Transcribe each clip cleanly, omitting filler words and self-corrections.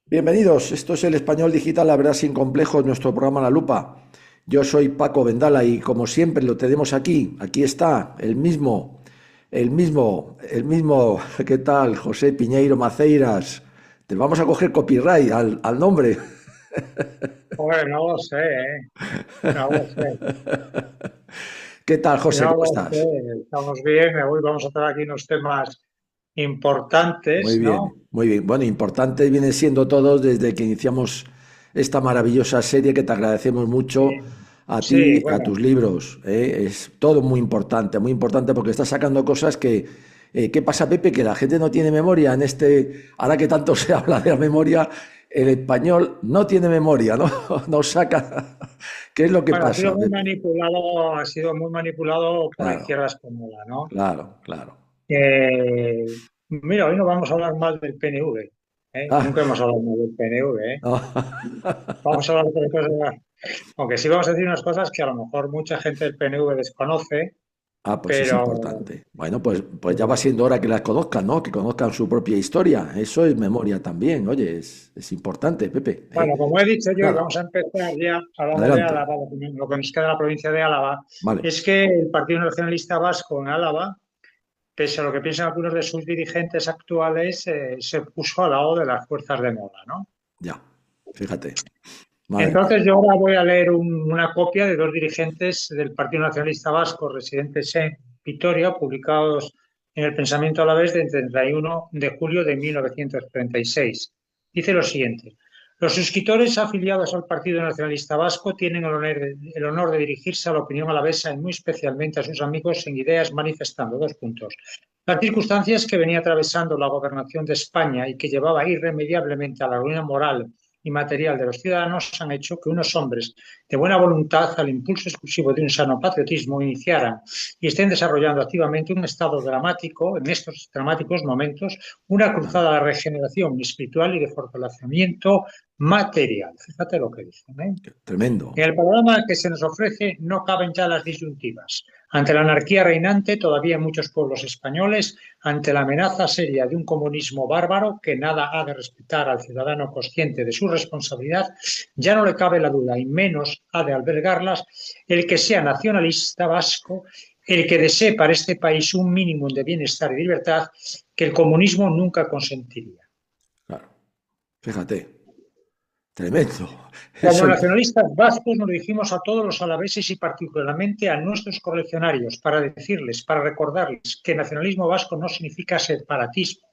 Bienvenidos, esto es el Español Digital, la verdad sin complejos, nuestro programa La Lupa. Yo soy Paco Vendala y como siempre lo tenemos aquí está, el mismo, ¿qué tal? José Piñeiro Maceiras. Te vamos a coger copyright al nombre. Joder, no lo sé, ¿eh? No lo sé. ¿Qué tal, José? No ¿Cómo lo sé. estás? Estamos bien. Hoy vamos a tratar aquí unos temas importantes, Muy ¿no? bien, muy bien. Bueno, importante vienen siendo todos desde que iniciamos esta maravillosa serie que te agradecemos mucho a Sí, ti, a bueno. tus libros. Es todo muy importante porque estás sacando cosas que... ¿qué pasa, Pepe? Que la gente no tiene memoria en este... Ahora que tanto se habla de la memoria, el español no tiene memoria, ¿no? No saca... ¿Qué es lo que Bueno, pasa, Pepe? ha sido muy manipulado por la Claro, izquierda española, ¿no? claro, claro. Mira, hoy no vamos a hablar mal del PNV, ¿eh? Ah, Nunca hemos hablado mal del PNV, ¿eh? no. Vamos a hablar de cosas, aunque sí vamos a decir unas cosas que a lo mejor mucha gente del PNV desconoce, Ah, pues es pero importante. Bueno, pues ya va siendo hora que las conozcan, ¿no? Que conozcan su propia historia. Eso es memoria también. Oye, es importante, Pepe. bueno, ¿Eh? como he dicho yo, y Nada, vamos a empezar ya hablando de adelante. Álava, lo que nos queda de la provincia de Álava, Vale. es que el Partido Nacionalista Vasco en Álava, pese a lo que piensan algunos de sus dirigentes actuales, se puso al lado de las fuerzas de moda, ¿no? Ya. Fíjate. Madre mía. Entonces yo ahora voy a leer una copia de dos dirigentes del Partido Nacionalista Vasco residentes en Vitoria, publicados en el Pensamiento Alavés del 31 de julio de 1936. Dice lo siguiente: los suscriptores afiliados al Partido Nacionalista Vasco tienen el honor de dirigirse a la opinión alavesa y muy especialmente a sus amigos en ideas manifestando dos puntos. Las circunstancias que venía atravesando la gobernación de España y que llevaba irremediablemente a la ruina moral y material de los ciudadanos han hecho que unos hombres de buena voluntad, al impulso exclusivo de un sano patriotismo, iniciaran y estén desarrollando activamente un estado dramático, en estos dramáticos momentos, una Claro. cruzada a la regeneración espiritual y de fortalecimiento material. Fíjate lo que dicen, ¿eh? Tremendo. En el panorama que se nos ofrece no caben ya las disyuntivas. Ante la anarquía reinante, todavía en muchos pueblos españoles, ante la amenaza seria de un comunismo bárbaro que nada ha de respetar al ciudadano consciente de su responsabilidad, ya no le cabe la duda y menos ha de albergarlas el que sea nacionalista vasco, el que desee para este país un mínimo de bienestar y libertad que el comunismo nunca consentiría. Claro. Fíjate. Tremendo. Como Eso. nacionalistas vascos nos dirigimos a todos los alaveses y particularmente a nuestros correligionarios para decirles, para recordarles que nacionalismo vasco no significa separatismo.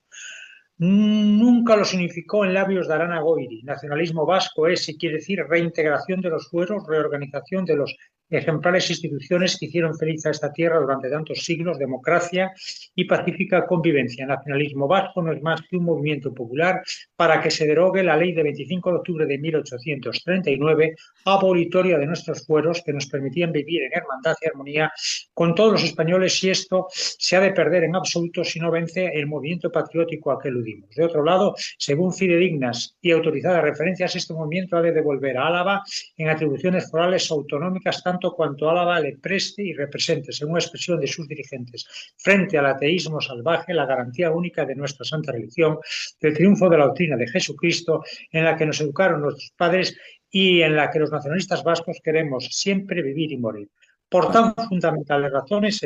Nunca lo significó en labios de Arana Goiri. Nacionalismo vasco es, si quiere decir, reintegración de los fueros, reorganización de los ejemplares instituciones que hicieron feliz a esta tierra durante tantos siglos, democracia y pacífica convivencia. Nacionalismo vasco no es más que un movimiento popular para que se derogue la ley de 25 de octubre de 1839, abolitoria de nuestros fueros que nos permitían vivir en hermandad y armonía con todos los españoles, y esto se ha de perder en absoluto si no vence el movimiento patriótico a que eludimos. De otro lado, según fidedignas y autorizadas referencias, este movimiento ha de devolver a Álava en atribuciones forales autonómicas tanto cuanto Álava le preste y represente, según expresión de sus dirigentes, frente al ateísmo salvaje, la garantía única de nuestra santa religión, del triunfo de la doctrina de Jesucristo, en la que nos educaron nuestros padres y en la que los nacionalistas vascos queremos siempre vivir y morir. Por Claro. tan fundamentales razones,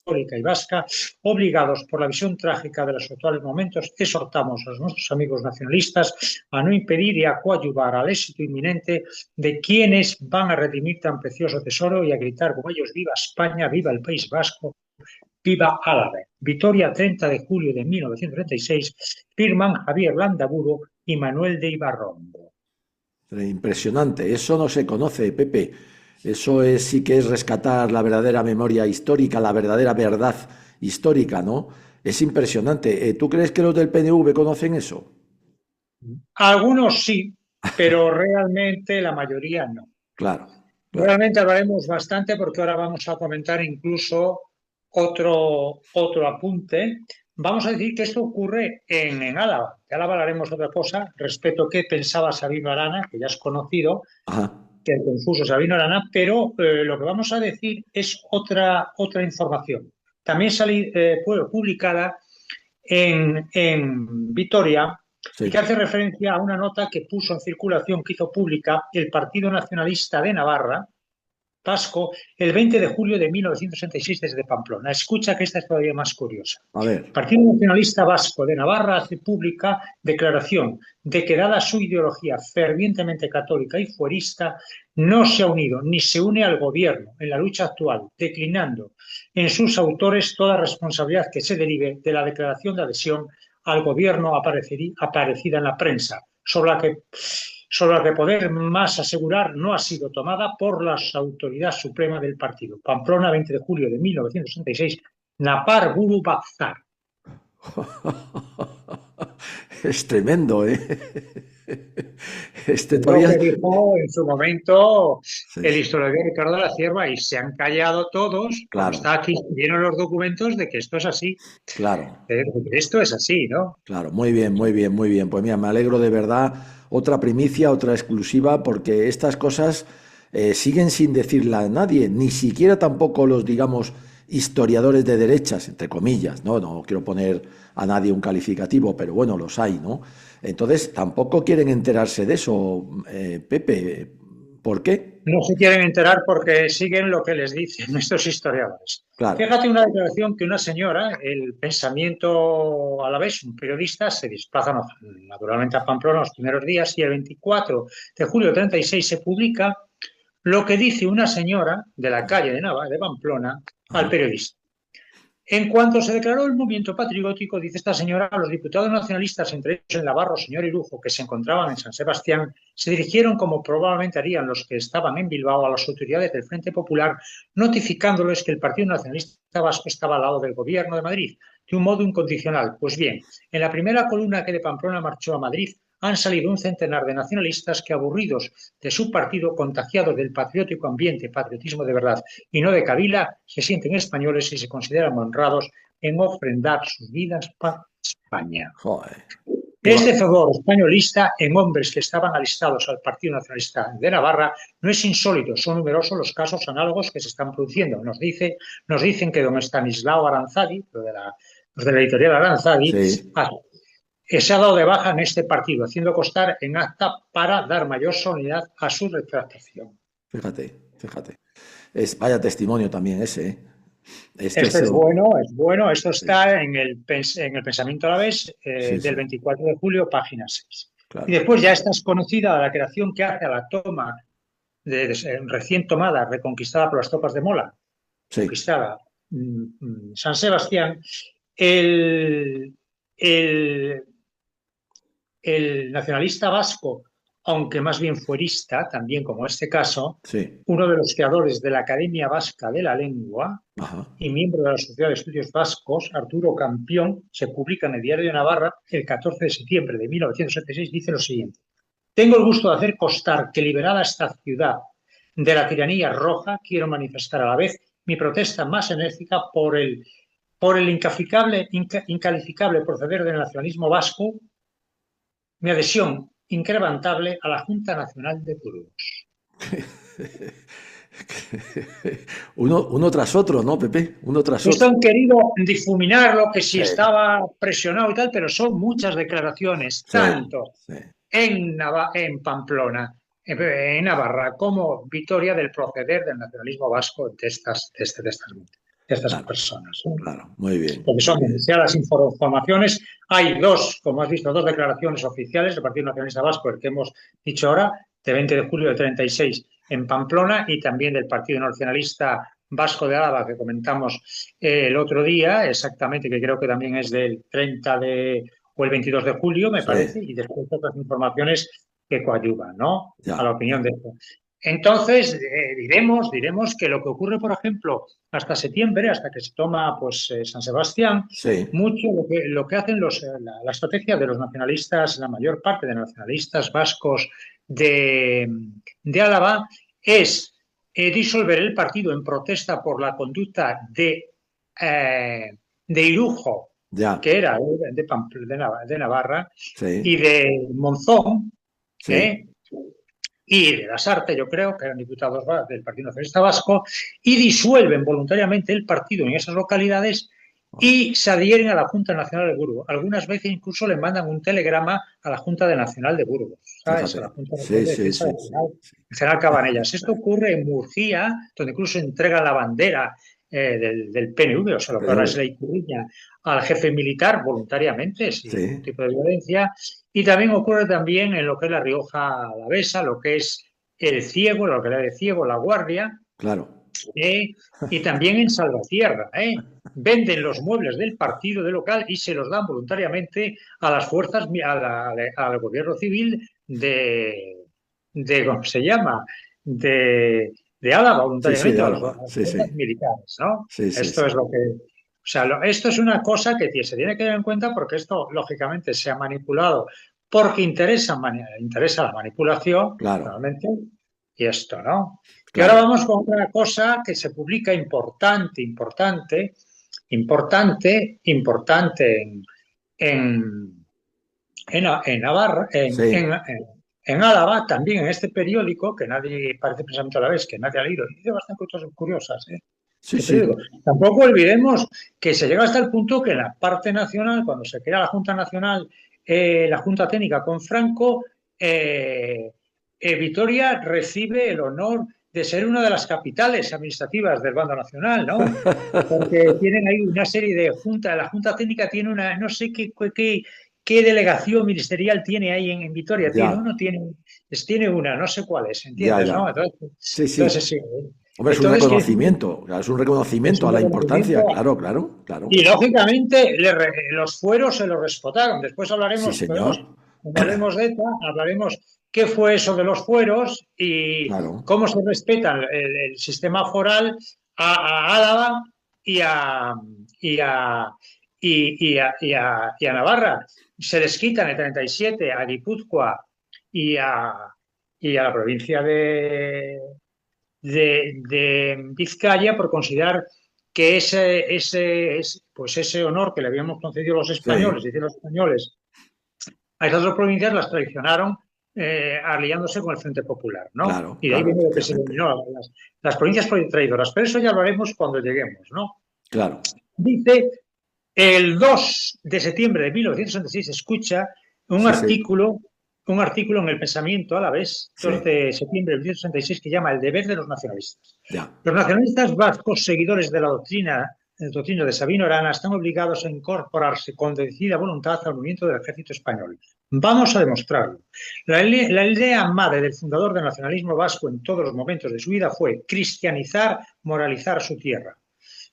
católica y vasca, obligados por la visión trágica de los actuales momentos, exhortamos a nuestros amigos nacionalistas a no impedir y a coadyuvar al éxito inminente de quienes van a redimir tan precioso tesoro y a gritar como ellos: viva España, viva el País Vasco, viva Álava. Vitoria, 30 de julio de 1936, firman Javier Landaburu y Manuel de Ibarrondo. Impresionante. Eso no se conoce, Pepe. Eso es, sí que es rescatar la verdadera memoria histórica, la verdadera verdad histórica, ¿no? Es impresionante. ¿Tú crees que los del PNV conocen eso? Algunos sí, pero realmente la mayoría no. Claro, claro. Realmente hablaremos bastante porque ahora vamos a comentar incluso otro apunte. Vamos a decir que esto ocurre en Álava. De Álava hablaremos otra cosa respecto a qué pensaba Sabino Arana, que ya es conocido, Ajá. que el confuso Sabino Arana, pero lo que vamos a decir es otra información. También fue publicada en Vitoria y que hace referencia a una nota que puso en circulación, que hizo pública el Partido Nacionalista de Navarra, Vasco, el 20 de julio de 1966 desde Pamplona. Escucha que esta es todavía más curiosa. A ver. El Partido Nacionalista Vasco de Navarra hace pública declaración de que, dada su ideología fervientemente católica y fuerista, no se ha unido ni se une al gobierno en la lucha actual, declinando en sus autores toda responsabilidad que se derive de la declaración de adhesión al gobierno aparecida en la prensa, sobre la que poder más asegurar no ha sido tomada por la autoridad suprema del partido. Pamplona, 20 de julio de 1966, Napar Buru Bazar. Es tremendo, ¿eh? Todavía... Lo que dijo en su momento el historiador Ricardo de la Cierva, y se han callado todos, claro. Está aquí, vienen los documentos de que esto es así. Claro. Esto es así, ¿no? Claro, muy bien, muy bien, muy bien. Pues mira, me alegro de verdad. Otra primicia, otra exclusiva, porque estas cosas siguen sin decirla a nadie, ni siquiera tampoco los, digamos, historiadores de derechas, entre comillas, ¿no? No quiero poner a nadie un calificativo, pero bueno, los hay, ¿no? Entonces, tampoco quieren enterarse de eso, Pepe. ¿Por qué? No se quieren enterar porque siguen lo que les dicen estos historiadores. Claro. Fíjate una declaración que una señora, el Pensamiento Alavés, un periodista, se desplaza naturalmente a Pamplona los primeros días, y el 24 de julio de 36 se publica lo que dice una señora de la calle de Pamplona al periodista. En cuanto se declaró el movimiento patriótico, dice esta señora, los diputados nacionalistas, entre ellos el navarro señor Irujo, que se encontraban en San Sebastián, se dirigieron, como probablemente harían los que estaban en Bilbao, a las autoridades del Frente Popular, notificándoles que el Partido Nacionalista Vasco estaba al lado del Gobierno de Madrid, de un modo incondicional. Pues bien, en la primera columna que de Pamplona marchó a Madrid, han salido un centenar de nacionalistas que, aburridos de su partido, contagiados del patriótico ambiente, patriotismo de verdad y no de Kabila, se sienten españoles y se consideran honrados en ofrendar sus vidas para España. Joder. Este fervor españolista en hombres que estaban alistados al Partido Nacionalista de Navarra no es insólito, son numerosos los casos análogos que se están produciendo. Nos dicen que don Estanislao Aranzadi, los de la editorial Aranzadi, sí, se ha dado de baja en este partido, haciendo constar en acta para dar mayor solemnidad a su retractación. Fíjate. Vaya testimonio también ese, ¿eh? Esto es bueno. Esto está en el Pensamiento Alavés del 24 de julio, página 6. Claro. Y después ya esta es conocida la creación que hace a la toma recién tomada, reconquistada por las tropas de Mola, conquistada San Sebastián, el nacionalista vasco, aunque más bien fuerista, también como este caso, uno de los creadores de la Academia Vasca de la Lengua y miembro de la Sociedad de Estudios Vascos, Arturo Campión, se publica en el Diario de Navarra el 14 de septiembre de 1976, dice lo siguiente: tengo el gusto de hacer constar que, liberada esta ciudad de la tiranía roja, quiero manifestar a la vez mi protesta más enérgica por el incalificable proceder del nacionalismo vasco, mi adhesión incrementable a la Junta Nacional de Burgos. Uno tras otro, ¿no, Pepe? Uno tras otro. Esto han querido difuminarlo, que si estaba presionado y tal, pero son muchas declaraciones, tanto en Pamplona, en Navarra, como Vitoria, del proceder del nacionalismo vasco de estas personas. Claro, muy bien. Porque son demasiadas informaciones. Hay dos declaraciones oficiales del Partido Nacionalista Vasco, el que hemos dicho ahora, de 20 de julio de 36 en Pamplona, y también del Partido Nacionalista Vasco de Álava, que comentamos el otro día, exactamente, que creo que también es del 30 o el 22 de julio, me parece, y después otras informaciones que coadyuvan, ¿no? A la opinión de esto. Entonces, diremos que lo que ocurre, por ejemplo, hasta septiembre, hasta que se toma San Sebastián, mucho lo que hacen la estrategia de los nacionalistas, la mayor parte de los nacionalistas vascos de Álava, es disolver el partido en protesta por la conducta de Irujo, que era de Navarra, y de Monzón, y de Lasarte, yo creo, que eran diputados del Partido Nacionalista Vasco, y disuelven voluntariamente el partido en esas localidades y se adhieren a la Junta Nacional de Burgos. Algunas veces incluso le mandan un telegrama a la Junta Nacional de Burgos, ¿sabes? A la Fíjate. Junta Nacional Sí, de sí, Defensa sí, del sí, sí. General Cabanellas. Esto ocurre en Murcia, donde incluso entregan la bandera del PNV, o sea, El lo que ahora es PNV. la Ikurriña, al jefe militar voluntariamente, sin ningún Sí, tipo de violencia. Y también ocurre también en lo que es la Rioja Alavesa, lo que es el Ciego, la localidad de Ciego, La Guardia, claro. ¿eh? Y también en Salvatierra, ¿eh? Venden los muebles del partido de local y se los dan voluntariamente a las fuerzas, al gobierno civil ¿cómo se llama? De Álava, Sí, sí, voluntariamente, de a Álava. las Sí, sí. fuerzas militares, ¿no? Sí, sí, Esto es sí. lo que... O sea, esto es una cosa que se tiene que tener en cuenta porque esto, lógicamente, se ha manipulado porque interesa la manipulación, Claro, realmente, y esto, ¿no? Y ahora claro. vamos con otra cosa que se publica importante en, en Navarra, Sí, en Álava, también en este periódico, que nadie, parece Pensamiento a la vez, que nadie ha leído, y dice bastante cosas curiosas, sí, este periódico. sí. Tampoco olvidemos que se llega hasta el punto que en la parte nacional, cuando se crea la Junta Nacional, la Junta Técnica con Franco, Vitoria recibe el honor de ser una de las capitales administrativas del bando nacional, ¿no? Porque tienen ahí una serie de juntas, la Junta Técnica tiene una, no sé qué delegación ministerial tiene ahí en Vitoria, tiene Ya, uno, tiene una, no sé cuál es, ya, ¿entiendes? ¿no? ya. Sí, Entonces sí. sí. Hombre, es un Entonces, quiere decir reconocimiento, claro, es un es reconocimiento a un la importancia, reconocimiento claro, claro, claro. y lógicamente los fueros se los respetaron. Después Sí, hablaremos, señor, podemos, cuando hablemos de ETA, hablaremos qué fue eso de los fueros y claro. cómo se respeta el sistema foral a Álava y a, y a, y a Navarra. Se les quitan el 37 a Guipúzcoa y a, y a la provincia de Vizcaya por considerar que pues ese honor que le habíamos concedido los españoles, Sí, y los españoles, a esas dos provincias las traicionaron aliándose con el Frente Popular, ¿no? claro, Y de ahí claro, viene lo que se efectivamente. denominó las provincias traidoras. Pero eso ya lo haremos cuando lleguemos, ¿no? Claro, Dice el 2 de septiembre de 1966 escucha un sí, sí, artículo, un artículo en El Pensamiento a la vez, 2 sí, de septiembre de 1966, que llama El deber de los nacionalistas. ya. Los nacionalistas vascos, seguidores de la doctrina, el doctrina de Sabino Arana, están obligados a incorporarse con decidida voluntad al movimiento del ejército español. Vamos a demostrarlo. La idea madre del fundador del nacionalismo vasco en todos los momentos de su vida fue cristianizar, moralizar su tierra.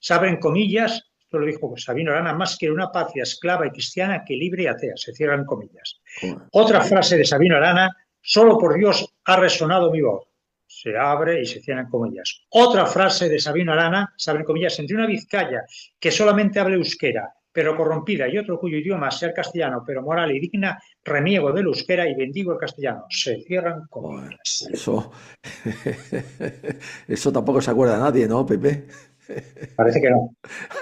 Se abren comillas, esto lo dijo Sabino Arana, más que una patria esclava y cristiana que libre y atea, se cierran comillas. Joder. Otra frase de Sabino Arana, solo por Dios ha resonado mi voz. Se abre y se cierran comillas. Otra frase de Sabino Arana, se abren comillas, entre una Vizcaya que solamente hable euskera, pero corrompida, y otro cuyo idioma sea el castellano, pero moral y digna, reniego del euskera y bendigo el castellano. Se cierran Joder, comillas. eso, eso tampoco se acuerda nadie, ¿no, Pepe? Parece que no.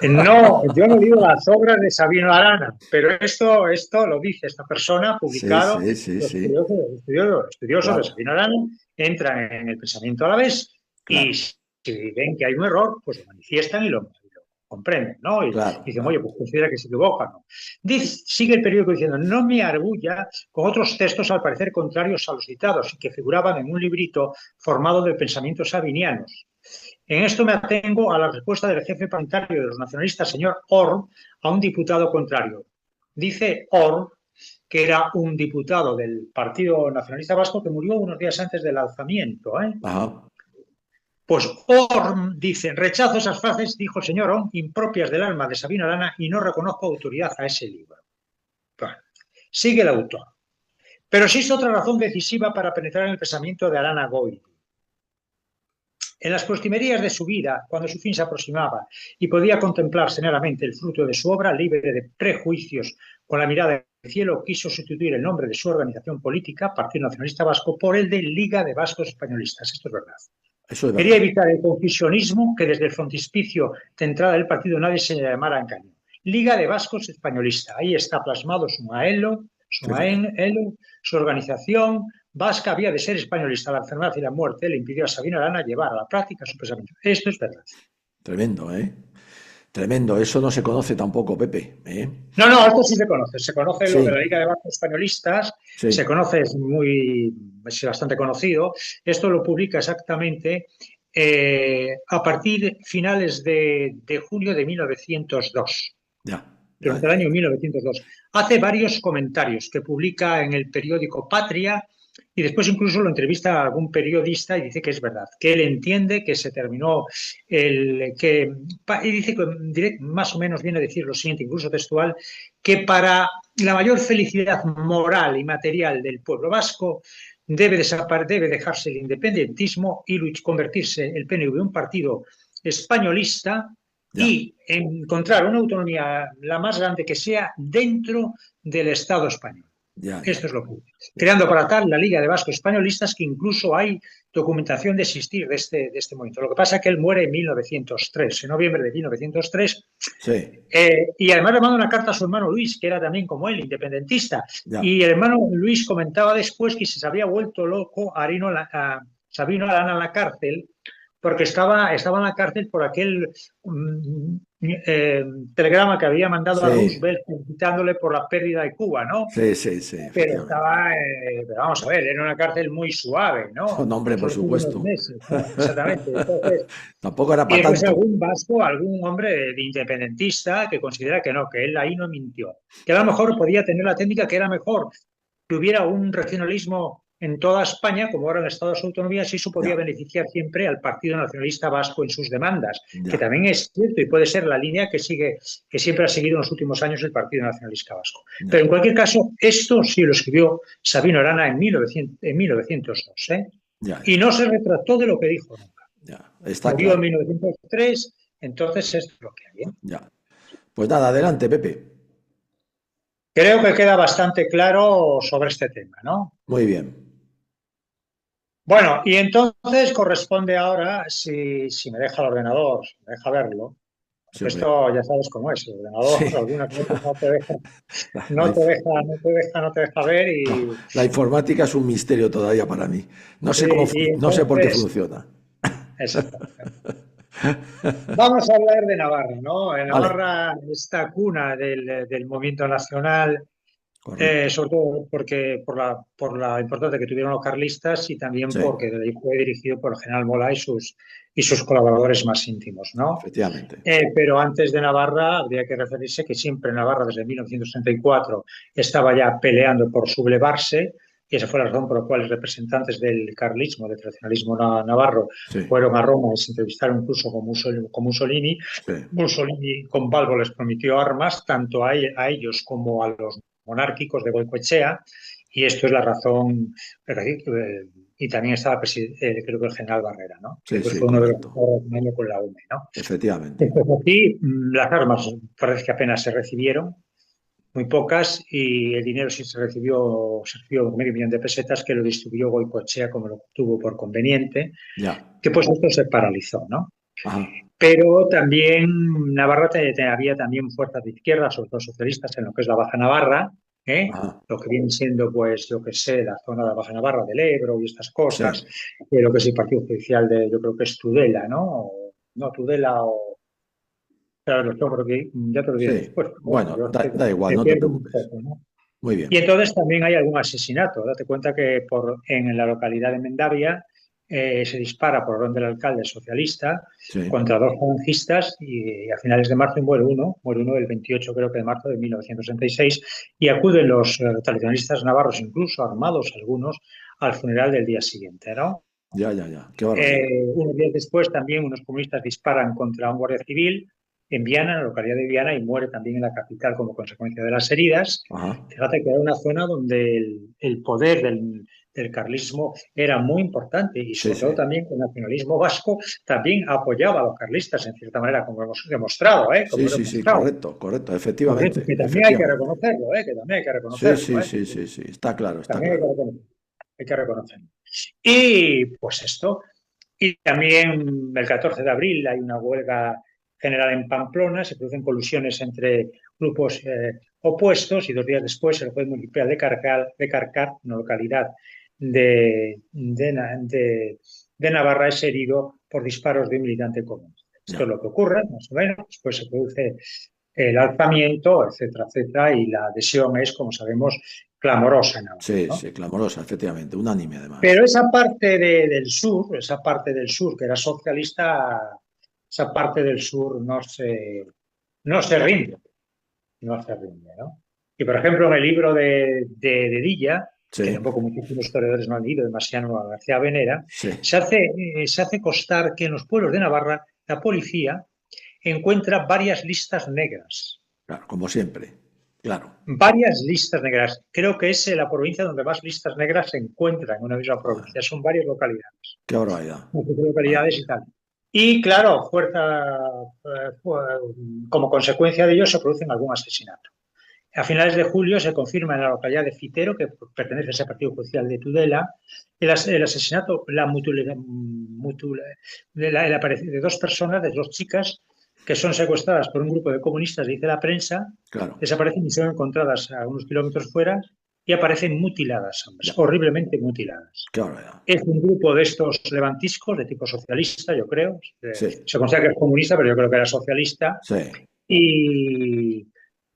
No, yo no digo las obras de Sabino Arana, pero esto lo dice esta persona, Sí, publicado, sí, sí, los sí, estudiosos de claro, Sabino Arana entran en el pensamiento a la vez y claro, si ven que hay un error, pues lo manifiestan y lo comprenden, ¿no? Y claro, dicen, oye, claro. pues considera que se equivoca, ¿no? Sigue el periódico diciendo, no me argulla con otros textos al parecer contrarios a los citados y que figuraban en un librito formado de pensamientos sabinianos. En esto me atengo a la respuesta del jefe parlamentario de los nacionalistas, señor Orr, a un diputado contrario. Dice Orr que era un diputado del Partido Nacionalista Vasco que murió unos días antes del alzamiento. Ajá, Pues Orr dice, rechazo esas frases, dijo el señor Orr, impropias del alma de Sabino Arana y no reconozco autoridad a ese libro. Bueno, sigue el autor. Pero existe otra razón decisiva para penetrar en el pensamiento de Arana Goy. En las postrimerías de su vida, cuando su fin se aproximaba y podía contemplar serenamente el fruto de su obra, libre de prejuicios, con la mirada del cielo, quiso sustituir el nombre de su organización política, Partido Nacionalista Vasco, por el de Liga de Vascos Españolistas. Esto es verdad. eso es Quería verdad. evitar el confusionismo que desde el frontispicio de entrada del partido nadie se llamara engaño. Liga de Vascos Españolista. Ahí está plasmado su maelo, Fíjate, su organización vasca había de ser españolista. La enfermedad y la muerte le impidió a Sabino Arana llevar a la práctica su pensamiento. Esto es verdad. tremendo, ¿eh? Tremendo, eso no se conoce tampoco, Pepe, ¿eh? No, no, esto sí se conoce lo de la Sí, Liga de Bancos Españolistas, se sí, conoce, es bastante conocido. Esto lo publica exactamente a partir de finales de julio de 1902, ya, ya, durante el ya, año 1902. Hace varios comentarios que publica en el periódico Patria y después incluso lo entrevista a algún periodista y dice que es verdad, que él entiende que se terminó y dice que más o menos viene a decir lo siguiente, incluso textual, que para la mayor felicidad moral y material del pueblo vasco debe dejarse el independentismo y convertirse el PNV en un partido españolista ya, y encontrar una autonomía la más grande que sea dentro del Estado español. ya, ya, Esto es lo que creando para tal la Liga de Vascos Españolistas, que incluso hay documentación de existir de este momento. Lo que pasa es que él muere en 1903, en noviembre de 1903, sí, y además le manda una carta a su hermano Luis, que era también como él, independentista. ya, Y el hermano Luis comentaba después que se había vuelto loco Sabino Arana en la cárcel, porque estaba en la cárcel por aquel eh, telegrama que había mandado a sí, Roosevelt felicitándole por la pérdida de Cuba, ¿no? sí, sí, sí, efectivamente. Pero vamos a ver, era una cárcel muy suave, ¿no? Un hombre, por Solo tuvo unos supuesto. meses, ¿no? Exactamente. Entonces, Tampoco era y para después tanto. algún vasco, algún hombre de independentista que considera que no, que él ahí no mintió. Que a lo mejor podía tener la técnica que era mejor que hubiera un regionalismo en toda España, como ahora en Estados Autonomías, y eso podía Ya, beneficiar siempre al Partido Nacionalista Vasco en sus demandas, que ya, también es cierto y puede ser la línea que siempre ha seguido en los últimos años el Partido Nacionalista Vasco. Pero ya, en cualquier caso, esto sí lo escribió Sabino Arana en 1902, ¿eh? ya, Y ya, no se retrató de lo que dijo nunca. ya. Está Murió en claro. 1903, entonces esto es lo que hay, ¿eh? Ya. Pues nada, adelante, Pepe. Creo que queda bastante claro sobre este tema, ¿no? Muy bien. Bueno, y entonces corresponde ahora, si me deja el ordenador, si me deja verlo, Sí, porque hombre. esto ya sabes cómo es, el ordenador Sí. algunas veces no te deja, La, no te inf- deja, no te deja, no te deja ver no, la informática es un misterio todavía para mí. No sé y no sé por qué entonces, funciona. exactamente. Vamos a hablar de Navarra, ¿no? Vale, Navarra, esta cuna del movimiento nacional. correcto. Sobre todo porque por la importancia que tuvieron los carlistas y también Sí, porque fue dirigido por el general Mola y sus colaboradores más íntimos, ¿no? efectivamente. Pero antes de Navarra habría que referirse que siempre Navarra desde 1934 estaba ya peleando por sublevarse y esa fue la razón por la cual los representantes del carlismo, del tradicionalismo navarro, Sí, fueron a Roma y se entrevistaron incluso con Mussolini. sí, Mussolini con Balbo les prometió armas tanto a ellos como a los monárquicos de Goicoechea, y esto es la razón. Y también estaba, creo que el general Barrera, ¿no? Que sí, sí, fue uno de los que correcto. estaba relacionando con la UME, ¿no? Efectivamente. Después aquí, las armas parece que apenas se recibieron, muy pocas, y el dinero sí se recibió 500.000 de pesetas que lo distribuyó Goicoechea como lo tuvo por conveniente, Ya. que pues esto se paralizó, ¿no? Ajá, Pero también Navarra había también fuerzas de izquierda, sobre todo socialistas, en lo que es la Baja Navarra, ¿eh? ajá. Lo que viene siendo, pues, yo que sé, la zona de la Baja Navarra, del Ebro y estas Sí. cosas, lo que es el partido judicial yo creo que es Tudela, ¿no? No, Tudela o... Claro, los tengo por aquí, ya te lo diré Sí. después. Bueno, Bueno, yo es que da igual, me no te pierdo un preocupes. poco, ¿no? Muy Y bien. entonces también hay algún asesinato. Date cuenta que en la localidad de Mendavia se dispara por orden del alcalde socialista Sí. contra dos falangistas y a finales de marzo muere uno el 28 creo que de marzo de 1966 y acuden los tradicionalistas navarros, incluso armados algunos, al funeral del día siguiente, ¿no? Ya, ya, ya. Qué barbaridad. Unos días después también unos comunistas disparan contra un guardia civil en Viana, en la localidad de Viana, y muere también en la capital como consecuencia de las heridas. Ajá. Fíjate que era una zona donde el poder del carlismo era muy importante y Sí, sobre todo sí. también que el nacionalismo vasco también apoyaba a los carlistas en cierta manera, como hemos demostrado, ¿eh? Como Sí, hemos sí, sí, demostrado. correcto, correcto, Correcto, efectivamente, que también hay que efectivamente. reconocerlo, ¿eh? Que también hay que Sí, reconocerlo, sí, ¿eh? sí, sí, sí. Está claro, está También hay que claro. reconocerlo. Hay que reconocerlo. Y pues esto. Y también el 14 de abril hay una huelga general en Pamplona, se producen colusiones entre grupos opuestos y 2 días después el juez municipal de Carcar, una localidad de Navarra, es herido por disparos de un militante común. Esto es Ya. lo que ocurre, más o menos. Después se produce el alzamiento, etcétera, etcétera, y la adhesión es, como sabemos, clamorosa en Navarra, Sí, ¿no? sí, clamorosa, efectivamente. Unánime, además. Pero esa parte del sur que era socialista, esa parte del sur no se rinde, no se rinde, ¿no? Y por ejemplo, en el libro de Dilla, que Sí, tampoco muchísimos historiadores no han leído, demasiado a García Venera, sí. se hace constar que en los pueblos de Navarra la policía encuentra varias listas negras. Claro, como siempre. Claro. Varias listas negras. Creo que es la provincia donde más listas negras se encuentran en una misma Joder, provincia. Son varias localidades. qué barbaridad. Muchas Madre localidades y mía. tal. Y claro, como consecuencia de ello se producen algún asesinato. A finales de julio se confirma en la localidad de Fitero, que pertenece a ese partido judicial de Tudela, el asesinato, de dos personas, de dos chicas, que son secuestradas por un grupo de comunistas, dice la prensa, Claro. desaparecen y son encontradas a unos kilómetros fuera y aparecen mutiladas, hombres, Ya. horriblemente mutiladas. Qué barbaridad. Es un grupo de estos levantiscos, de tipo socialista, yo creo. Sí, Se considera que es comunista, pero yo creo que era socialista. sí. Y,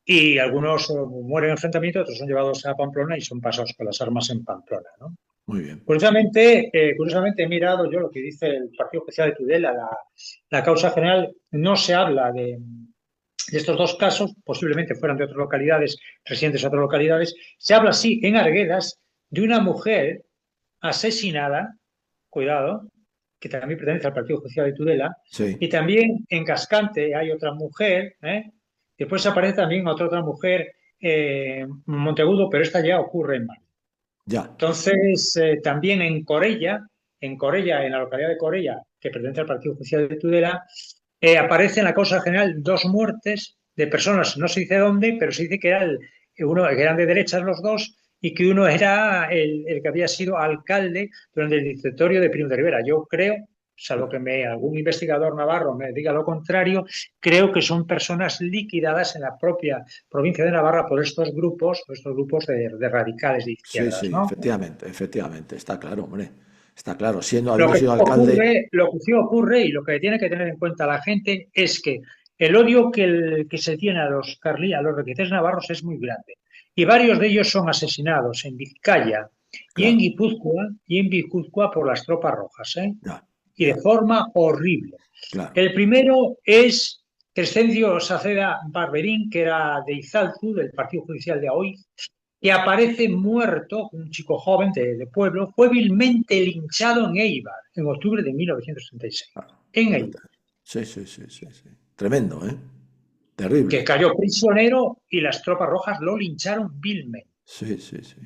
y algunos mueren en enfrentamiento, otros son llevados a Pamplona y son pasados con las armas en Pamplona, ¿no? Muy bien. Curiosamente he mirado yo lo que dice el Partido Judicial de Tudela, la causa general, no se habla de estos dos casos, posiblemente fueran de otras localidades, residentes de otras localidades, se habla sí en Arguedas de una mujer asesinada, cuidado, que también pertenece al Partido Judicial de Tudela, y Sí. también en Cascante hay otra mujer, ¿eh? Después aparece también otra mujer en Monteagudo, pero esta ya ocurre en Madrid. Ya. Entonces, también en Corella, en la localidad de Corella, que pertenece al Partido Judicial de Tudela, aparece en la causa general dos muertes de personas, no se dice dónde, pero se dice que, que eran de derechas los dos y que uno era el que había sido alcalde durante el dictatorio de Primo de Rivera. Yo creo, salvo que algún investigador navarro me diga lo contrario, creo que son personas liquidadas en la propia provincia de Navarra por estos grupos de radicales de Sí, izquierdas, sí, ¿no? efectivamente, efectivamente. Está claro, hombre. Está claro. Habiendo sido alcalde. Lo que sí ocurre y lo que tiene que tener en cuenta la gente es que el odio que se tiene a a los requetés navarros es muy grande. Y varios de ellos son asesinados en Vizcaya Claro. Y en Guipúzcoa por las tropas rojas, ¿eh? Ya. Y de Ya. forma horrible. Claro. El primero es Crescencio Saceda Barberín, que era de Izalzu, del Partido Judicial de Aoiz, que aparece muerto, un chico joven de pueblo, fue vilmente linchado en Eibar en octubre de 1936. Claro. En Eibar, Fíjate. Sí, sí, sí, sí, sí. Tremendo, ¿eh? Terrible. que cayó prisionero y las tropas rojas lo lincharon vilmente. Sí, sí, sí.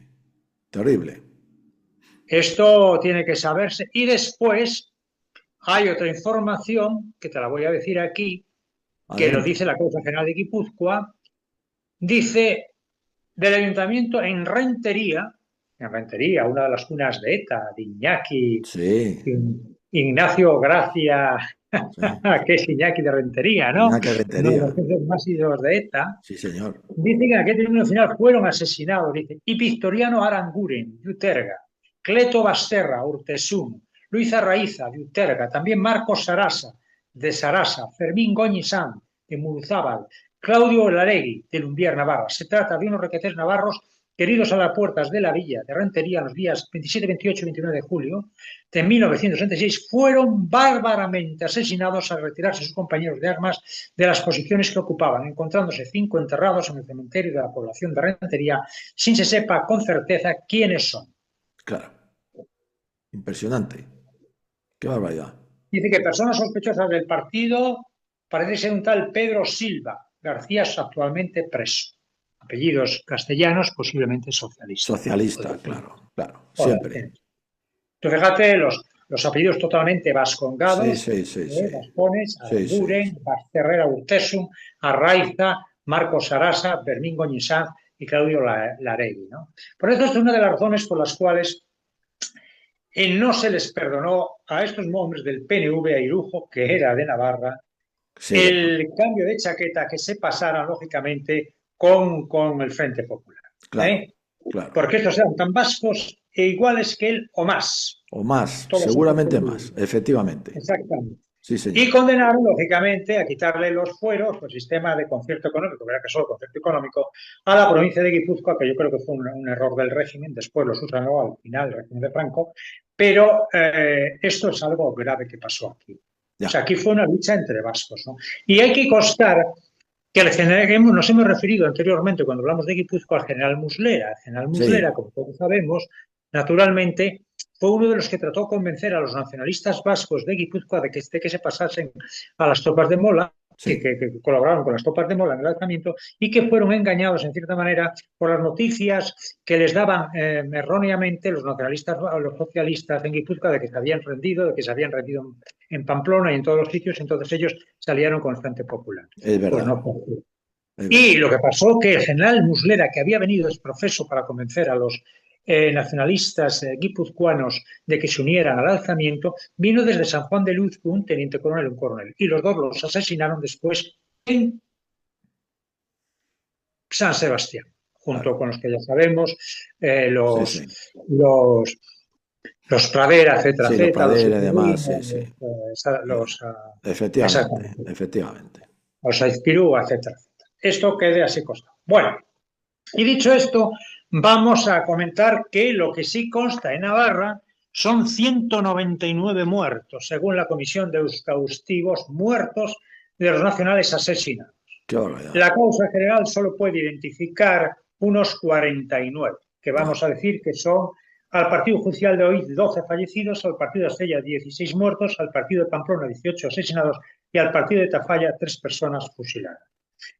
Terrible. Esto tiene que saberse. Y después hay otra información, que te la voy a decir aquí, que lo Adelante. dice la Causa General de Guipúzcoa, dice del ayuntamiento en Rentería, una de las cunas de ETA, de Iñaki, Sí, Ignacio Gracia, sí. que es Iñaki de Rentería, Y ¿no? una Uno de carretería. los jefes más ídolos de ETA. Sí, señor. Dice que en aquel término final fueron asesinados, dice, y Victoriano Aranguren, de Uterga, Cleto Basterra, Urtesum, Luis Arraiza, de Uterga, también Marcos Sarasa, de Sarasa, Fermín Goñisán, de Muruzábal, Claudio Laregui, de Lumbier, Navarra. Se trata de unos requetés navarros queridos a las puertas de la villa de Rentería los días 27, 28 y 29 de julio de 1966, fueron bárbaramente asesinados al retirarse sus compañeros de armas de las posiciones que ocupaban, encontrándose 5 enterrados en el cementerio de la población de Rentería, sin se sepa con certeza quiénes son. Claro. Impresionante. Qué barbaridad. Dice que personas sospechosas del partido parece ser un tal Pedro Silva García, es actualmente preso. Apellidos castellanos, posiblemente socialista. Socialista, claro, claro. Siempre. Entonces, fíjate los apellidos totalmente Sí, vascongados, sí, sí, sí. vascones, Sí, sí, Aranguren, Basterrera Urtesum, Arraiza, Marcos Sarasa, Fermín Goñisán y Claudio Laregui, ¿no? Por eso es una de las razones por las cuales no se les perdonó a estos hombres del PNV a Irujo, que era de Navarra, sí, el cambio de chaqueta que se pasara, lógicamente, con el Frente Popular. claro, ¿Eh? claro. Porque estos eran tan vascos e iguales que él o más. O más, Todos son seguramente más, confundidos. efectivamente. Exactamente. Sí, Y señor. condenaron, lógicamente, a quitarle los fueros por sistema de concierto económico, verá que solo concierto económico, a la provincia de Guipúzcoa, que yo creo que fue un error del régimen, después lo subsanó al final el régimen de Franco, pero esto es algo grave que pasó aquí. O sea, Ya. aquí fue una lucha entre vascos, ¿no? Y hay que constar que el general, nos hemos referido anteriormente, cuando hablamos de Guipúzcoa, al general Muslera. El general Muslera, Sí. como todos sabemos, naturalmente fue uno de los que trató de convencer a los nacionalistas vascos de Guipúzcoa de que se pasasen a las tropas de Mola, Sí. que colaboraron con las tropas de Mola en el alzamiento y que fueron engañados, en cierta manera, por las noticias que les daban erróneamente los nacionalistas, los socialistas en Guipúzcoa, de que se habían rendido, de que se habían rendido en Pamplona y en todos los sitios. Entonces ellos salieron con el Frente Popular. Es Pues verdad. no fue así. Es Y verdad. lo que pasó que el general Muslera, que había venido exprofeso para convencer a los nacionalistas guipuzcoanos de que se unieran al alzamiento, vino desde San Juan de Luz un teniente coronel, un coronel, y los dos los asesinaron después en San Sebastián, junto Claro. con los que ya sabemos, Sí, sí. los, los Pradera, etcétera, Sí, los etcétera, los praderas y demás, Izmirinos, sí, sí. los, Efectivamente, exactamente, efectivamente. los Aizpirú, etcétera. Esto quede así constante. Bueno, y dicho esto, vamos a comentar que lo que sí consta en Navarra son 199 muertos, según la Comisión de Exhaustivos, muertos de los nacionales asesinados. Qué barbaridad. La causa general solo puede identificar unos 49, que Ya. vamos a decir que son al Partido Judicial de Oiz 12 fallecidos, al Partido de Estella 16 muertos, al Partido de Pamplona 18 asesinados y al Partido de Tafalla 3 personas fusiladas.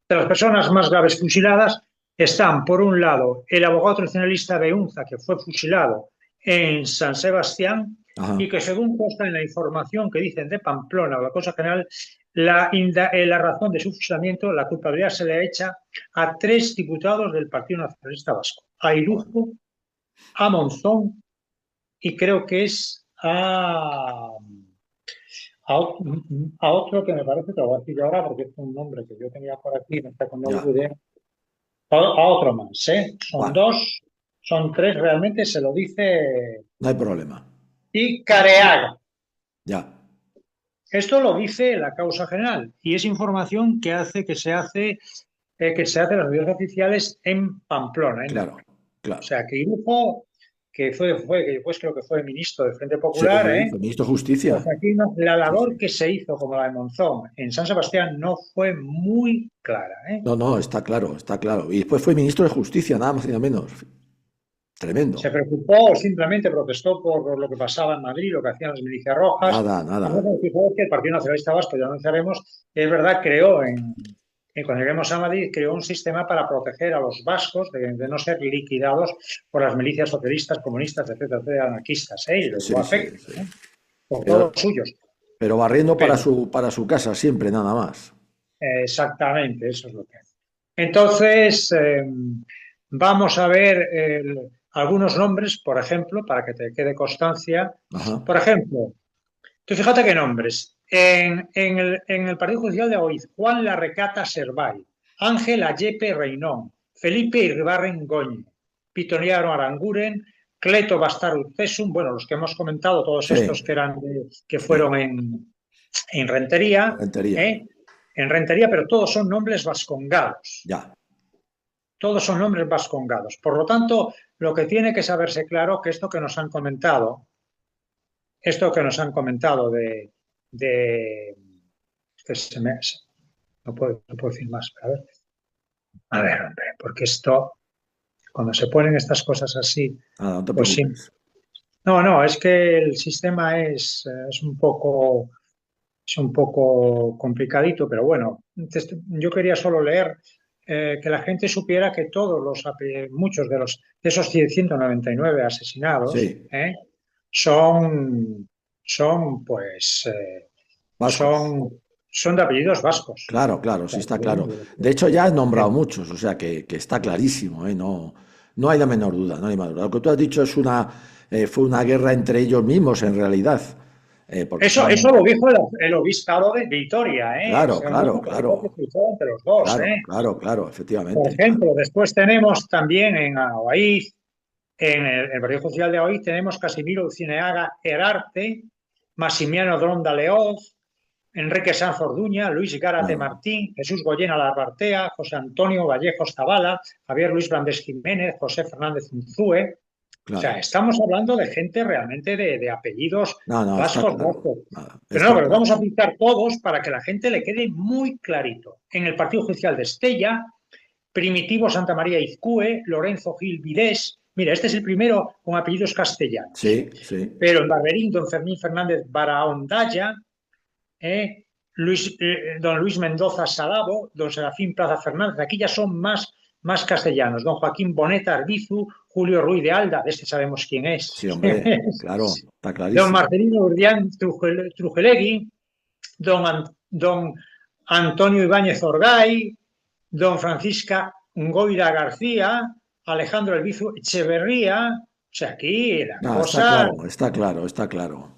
De las personas más graves fusiladas están, por un lado, el abogado tradicionalista Beunza, que fue fusilado en San Sebastián y Ajá. que, según consta en la información que dicen de Pamplona o la cosa general, la razón de su fusilamiento, la culpabilidad se le echa a 3 diputados del Partido Nacionalista Vasco, a Bueno. Irujo, a Monzón y creo que es a otro que me parece, te lo voy a decir ahora porque es un nombre que yo tenía por aquí, no está con el Ya. olvidé, a otro más, ¿eh? Son Bueno. 2, son 3, realmente se lo dice No hay problema. y Careaga. Ya. Esto lo dice la causa general y es información que se hace en las medios oficiales en Pamplona, en Claro. Navarra. O Claro. sea, que Irujo, que después creo que fue ministro del Frente Popular, Sí, fue ministro de pues Justicia. aquí la Sí, labor sí. que se hizo, como la de Monzón en San Sebastián, no fue muy clara, ¿eh? No, no, está claro, está claro. Y después fue ministro de Justicia, nada más y nada menos. Se Tremendo. preocupó, simplemente protestó por lo que pasaba en Madrid, lo que hacían las milicias rojas. Nada, nada. Además, fijaos que el Partido Nacionalista Vasco, ya anunciaremos, es verdad, cuando lleguemos a Madrid, creó un sistema para proteger a los vascos de no ser liquidados por las milicias socialistas, comunistas, etcétera, etcétera, anarquistas, ¿eh? Y les Sí, sí, afecta, sí. ¿eh? Por todos Pero, los suyos. pero barriendo Pero, para su casa siempre, nada más. exactamente, eso es lo que hace. Entonces, vamos a ver algunos nombres, por ejemplo, para que te quede constancia. Ajá. Por ejemplo, tú fíjate qué nombres. En el Partido Judicial de Oiz, Juan Larrecata Servay, Ángel Ayepe Reinón, Felipe Irbarren Goñi, Pitoniano Aranguren, Cleto Bastarud Cesum, bueno, los que hemos comentado, todos Sí, estos que sí. fueron en Rentería, Rentería. ¿eh? En Rentería, pero todos son nombres vascongados. Ya. Todos son nombres vascongados. Por lo tanto, lo que tiene que saberse claro que esto que nos han comentado de que no puedo decir más, pero a ver, hombre, porque cuando se ponen estas cosas así, Nada, no te pues sí. preocupes. No, no, es que el sistema es un poco complicadito, pero bueno, yo quería solo leer que la gente supiera que muchos de esos 199 asesinados Sí. son pues Vascos. son de apellidos vascos. Claro, claro, O sí sea, está claro. De hecho, ya has nombrado muchos, o sea que está clarísimo, ¿eh? No, no hay la menor duda, no hay la menor duda. Lo que tú has dicho fue una guerra entre ellos mismos, en realidad, porque Eso estaban. lo dijo el obispado de Vitoria, ¿eh? Claro, Es una claro, cosa que claro, se hizo entre los dos, claro, ¿eh? claro, claro, Por efectivamente, claro. ejemplo, después tenemos también en Aoiz, en el Partido Judicial de Aoiz, tenemos Casimiro Ucineaga Herarte, Massimiano Dronda Leoz, Enrique Sanz Orduña, Luis Gárate Claro, Martín, Jesús Goyena Larbartea, José Antonio Vallejos Zabala, Javier Luis Brandes Jiménez, José Fernández Unzúe. O sea, claro. estamos hablando de gente realmente de apellidos No, no, está vascos, claro. vascos. Nada, Pero no, está pero claro. vamos a pintar todos para que la gente le quede muy clarito. En el Partido Judicial de Estella, Primitivo Santa María Izcue, Lorenzo Gil Vidés. Mira, este es el primero con apellidos castellanos. Sí, sí. Pero en Barberín, don Fermín Fernández Barahondalla, don Luis Mendoza Salavo, don Serafín Plaza Fernández, aquí ya son más castellanos, don Joaquín Boneta Arbizu, Julio Ruiz de Alda, de este sabemos quién es, Sí, hombre, claro, está don clarísimo. Marcelino Urdián Trujelegui, don Antonio Ibáñez Orgay, don Francisca Ngoira García, Alejandro Elvizu Echeverría, o sea, aquí la No, está cosa. claro, está claro, está claro.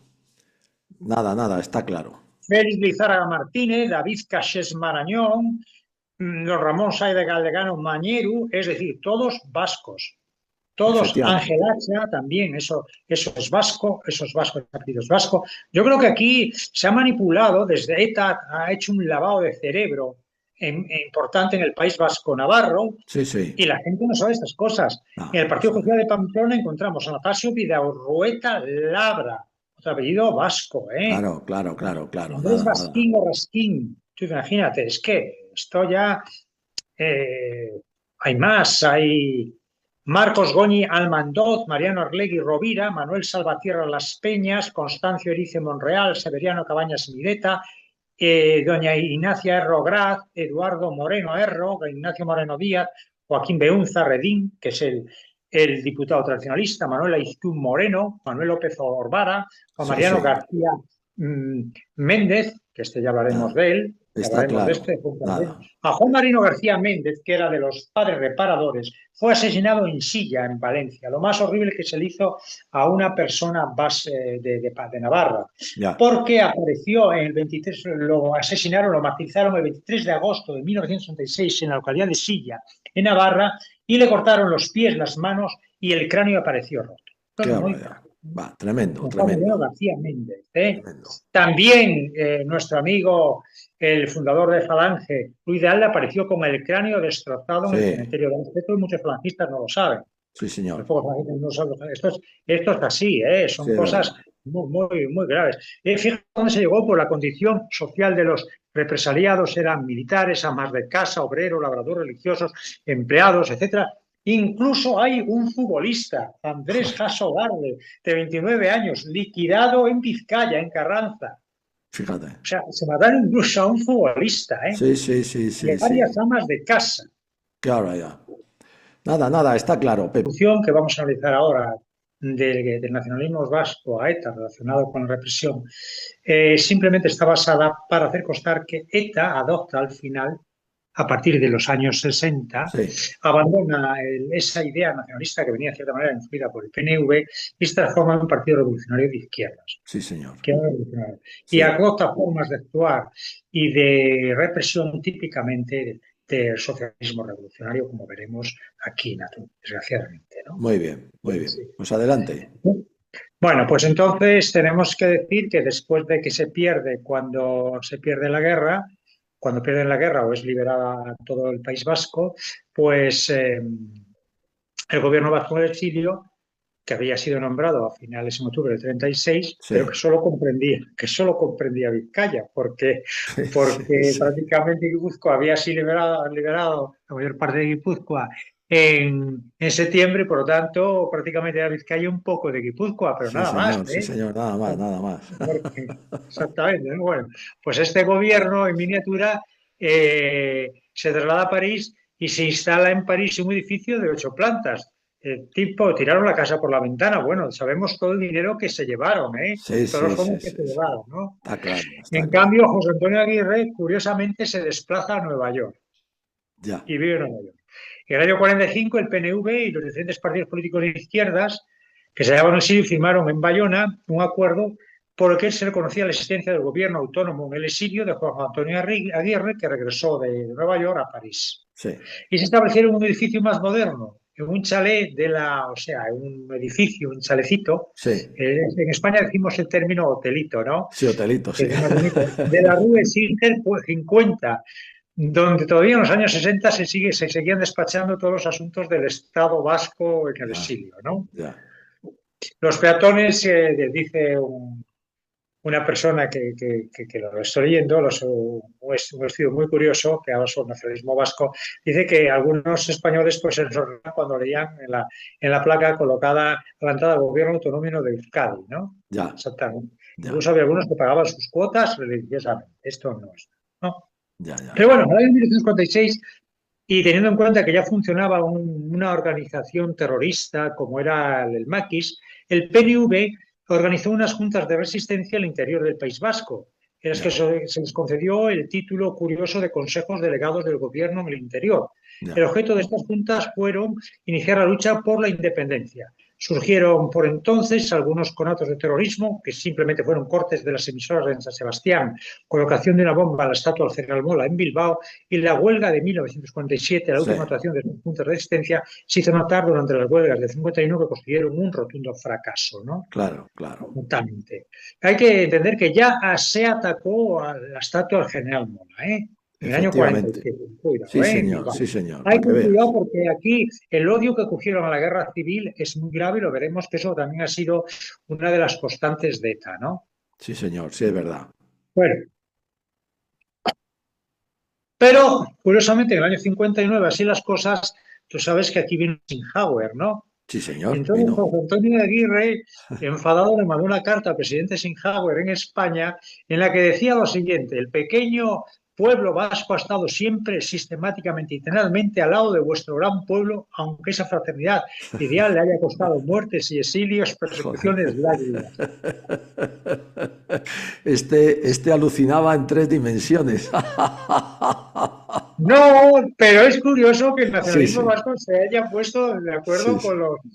Nada, nada, está claro. Félix Lizárraga Martínez, David Caches Marañón, don Ramón Sáez de Gallegano Mañeru, es decir, todos vascos. Todos, Ángel Efectivamente. Hacha también, eso es vasco, esos vascos, partidos vasco. Yo creo que aquí se ha manipulado, desde ETA ha hecho un lavado de cerebro importante en el País Vasco Navarro, Sí, sí. y la gente no sabe estas cosas. En No, el no Partido sabe. Judicial de Pamplona encontramos a Natasio Vidaurrueta Labra, otro apellido vasco, ¿eh? Claro, claro, claro, claro. Andrés Nada, nada. Basquín o Rasquín. Tú imagínate, es que esto ya eh, hay más, hay Marcos Goñi Almandoz, Mariano Arlegui Rovira, Manuel Salvatierra Las Peñas, Constancio Erice Monreal, Severiano Cabañas Mideta, doña Ignacia Erro Graz, Eduardo Moreno Erro, Ignacio Moreno Díaz, Joaquín Beunza Redín, que es el diputado tradicionalista, Manuel Aiztún Moreno, Manuel López Orbara, Juan Sí, Mariano sí. García Méndez, que este ya hablaremos Nada. de él, ya Está hablaremos de claro. este, Nada. a Juan Marino García Méndez, que era de los padres reparadores, fue asesinado en Silla, en Valencia. Lo más horrible que se le hizo a una persona de Navarra, Ya. porque apareció en el 23, lo asesinaron, lo martirizaron el 23 de agosto de 1966 en la localidad de Silla, en Navarra, y le cortaron los pies, las manos y el cráneo apareció roto. Qué Esto es muy barbaridad. grave. Va, tremendo, Con Juan Mariano tremendo. García Méndez. ¿Eh? Tremendo. También nuestro amigo, el fundador de Falange, Luis de Alda, apareció con el cráneo destrozado en el Sí, cementerio de Anceto y muchos falangistas no lo saben. sí, señor. Los pocos falangistas no saben. Esto es así, Sí, son es cosas verdad. muy graves. Fíjate dónde se llegó por la condición social de los represaliados, eran militares, amas de casa, obreros, labradores religiosos, empleados, etcétera. Incluso hay un futbolista, Andrés Jasso Garde, de 29 años, liquidado en Vizcaya, en Carranza. Fíjate. O sea, se mataron incluso a un futbolista, Sí, sí, sí, y sí, varias sí. amas de casa. Qué barbaridad. Nada, nada, está claro, La Pepe. solución que vamos a analizar ahora del nacionalismo vasco a ETA relacionado con la represión simplemente está basada para hacer constar que ETA adopta al final, a partir de los años 60, Sí, abandona esa idea nacionalista que venía de cierta manera influida por el PNV y se transforma en un partido revolucionario de izquierdas. sí, señor. Y Sí. adopta formas de actuar y de represión típicamente del socialismo revolucionario, como veremos aquí, desgraciadamente, ¿no? Muy bien, muy bien. Sí. Pues adelante. Bueno, pues entonces tenemos que decir que después de que se pierde, cuando se pierde la guerra, cuando pierden la guerra o es liberada todo el País Vasco, pues el gobierno vasco del exilio, que había sido nombrado a finales en octubre del 36, Sí, pero que solo comprendía Vizcaya, porque, sí, sí, porque sí. prácticamente Guipúzcoa había sido liberado la mayor parte de Guipúzcoa en septiembre, por lo tanto, prácticamente era Vizcaya un poco de Guipúzcoa, pero nada más, Sí, ¿eh? señor, nada más, nada más. Exactamente, ¿no? Bueno, pues este gobierno en miniatura se traslada a París y se instala en París un edificio de 8 plantas. Tipo, tiraron la casa por la ventana. Bueno, sabemos todo el dinero que se llevaron, ¿eh? Sí, Todos los sí, sí, fondos que se sí, sí. llevaron, ¿no? Está claro, está En claro. cambio, José Antonio Aguirre, curiosamente, se desplaza a Nueva York Ya, y vive en Nueva York. En el año 45, el PNV y los diferentes partidos políticos de izquierdas que se llamaban así firmaron en Bayona un acuerdo por el que se reconocía la existencia del gobierno autónomo en el exilio de Juan Antonio Aguirre, que regresó de Nueva York a París. sí, Y se establecieron un edificio más moderno, en un chalet o sea, en un edificio, un chalecito. Sí, En España decimos el término hotelito, ¿no? sí, hotelito, Que sí. es más bonito. De la Rue Singer 50, donde todavía en los años 60 se seguían despachando todos los asuntos del Estado vasco en el Ya, exilio, ¿no? ya. Los peatones, dice una persona que lo estoy leyendo, un estudio muy curioso que habla sobre el nacionalismo vasco, dice que algunos españoles pues se ensorraban cuando leían en la placa colocada plantada Gobierno Autonómico de Euskadi, ¿no? Ya, Exactamente. ya, Incluso había algunos que pagaban sus cuotas religiosamente. Esto no es, ¿no? ya, ya, Pero bueno, en el año 1956, y teniendo en cuenta que ya funcionaba una organización terrorista como era el Maquis, el PNV organizó unas juntas de resistencia al interior del País Vasco, en las que ya, se les concedió el título curioso de consejos delegados del gobierno en el interior. El ya. objeto de estas juntas fueron iniciar la lucha por la independencia. Surgieron por entonces algunos conatos de terrorismo, que simplemente fueron cortes de las emisoras de San Sebastián, colocación de una bomba a la estatua del general Mola en Bilbao, y la huelga de 1947, la Sí, última actuación de los puntos de resistencia, se hizo notar durante las huelgas de 51 que constituyeron un rotundo fracaso, ¿no? claro, claro. Totalmente. Hay que entender que ya se atacó a la estatua del general Mola, ¿eh? En el año Efectivamente. 47. Cuidado, en Bilbao. Sí, señor, Hay para que que cuidado veas. porque aquí el odio que cogieron a la guerra civil es muy grave y lo veremos que eso también ha sido una de las constantes de ETA, ¿no? Sí, señor, sí, es verdad. Bueno, pero curiosamente en el año 59, así las cosas, tú sabes que aquí vino Eisenhower, ¿no? Sí, Y señor, entonces vino. José Antonio de Aguirre, enfadado, le mandó una carta al presidente Eisenhower en España en la que decía lo siguiente: el pequeño pueblo vasco ha estado siempre sistemáticamente y tenazmente al lado de vuestro gran pueblo, aunque esa fraternidad ideal le haya costado muertes y exilios, Joder. persecuciones, lágrimas. Este alucinaba en tres dimensiones. No, pero es curioso que el Sí, nacionalismo sí, vasco se haya puesto de sí, acuerdo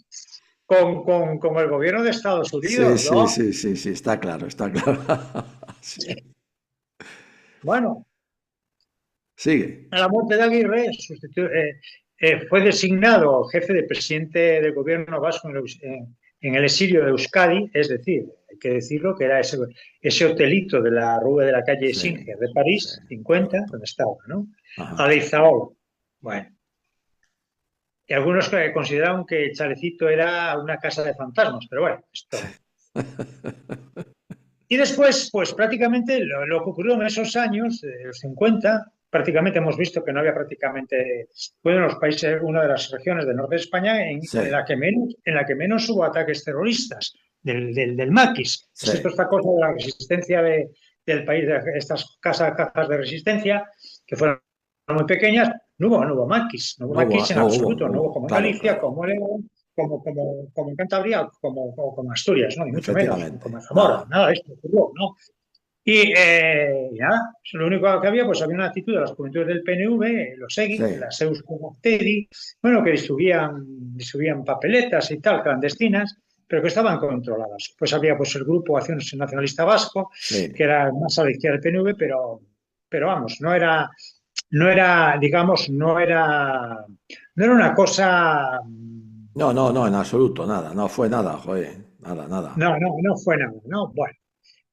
sí. con el gobierno de Estados Sí, Unidos, sí, ¿no? sí, sí, sí, está claro, está claro. Sí. Bueno, Sigue. a la muerte de Aguirre fue designado jefe de presidente del gobierno vasco en el exilio de Euskadi, es decir, hay que decirlo que era ese hotelito de la rue de la calle Sí, Singer de sí, París, 50, correcto. donde estaba, ¿no? Ajá. Aleizaola. Bueno, y algunos consideraron que el chalecito era una casa de fantasmas, pero bueno, esto. Y después, pues prácticamente lo que ocurrió en esos años, los 50, prácticamente hemos visto que no había prácticamente, fue uno de los países, una de las regiones del norte de España Sí, en la que menos hubo ataques terroristas del Maquis. sí. Es esto esta cosa de la resistencia del país, de estas cajas de resistencia, que fueron muy pequeñas, no hubo Maquis, no hubo Maquis en absoluto, No no hubo hubo. como en Claro, Galicia, claro. como en León, como en Cantabria, como Asturias, ¿no? Ni mucho menos, como Efectivamente. en Zamora, Nada. nada de esto ocurrió, ¿no? Y nada, lo único que había, pues había una actitud de las juventudes del PNV, los Sí, EGI, de las Eusko-Mocteri, bueno, que distribuían papeletas y tal, clandestinas, pero que estaban controladas. Pues había pues el grupo Acción Nacionalista Vasco, que sí. era más a la izquierda del PNV, pero vamos, digamos, no era una cosa. No, no, no, en absoluto, nada. No fue nada, joder. Nada, nada. No fue nada, ¿no? Bueno.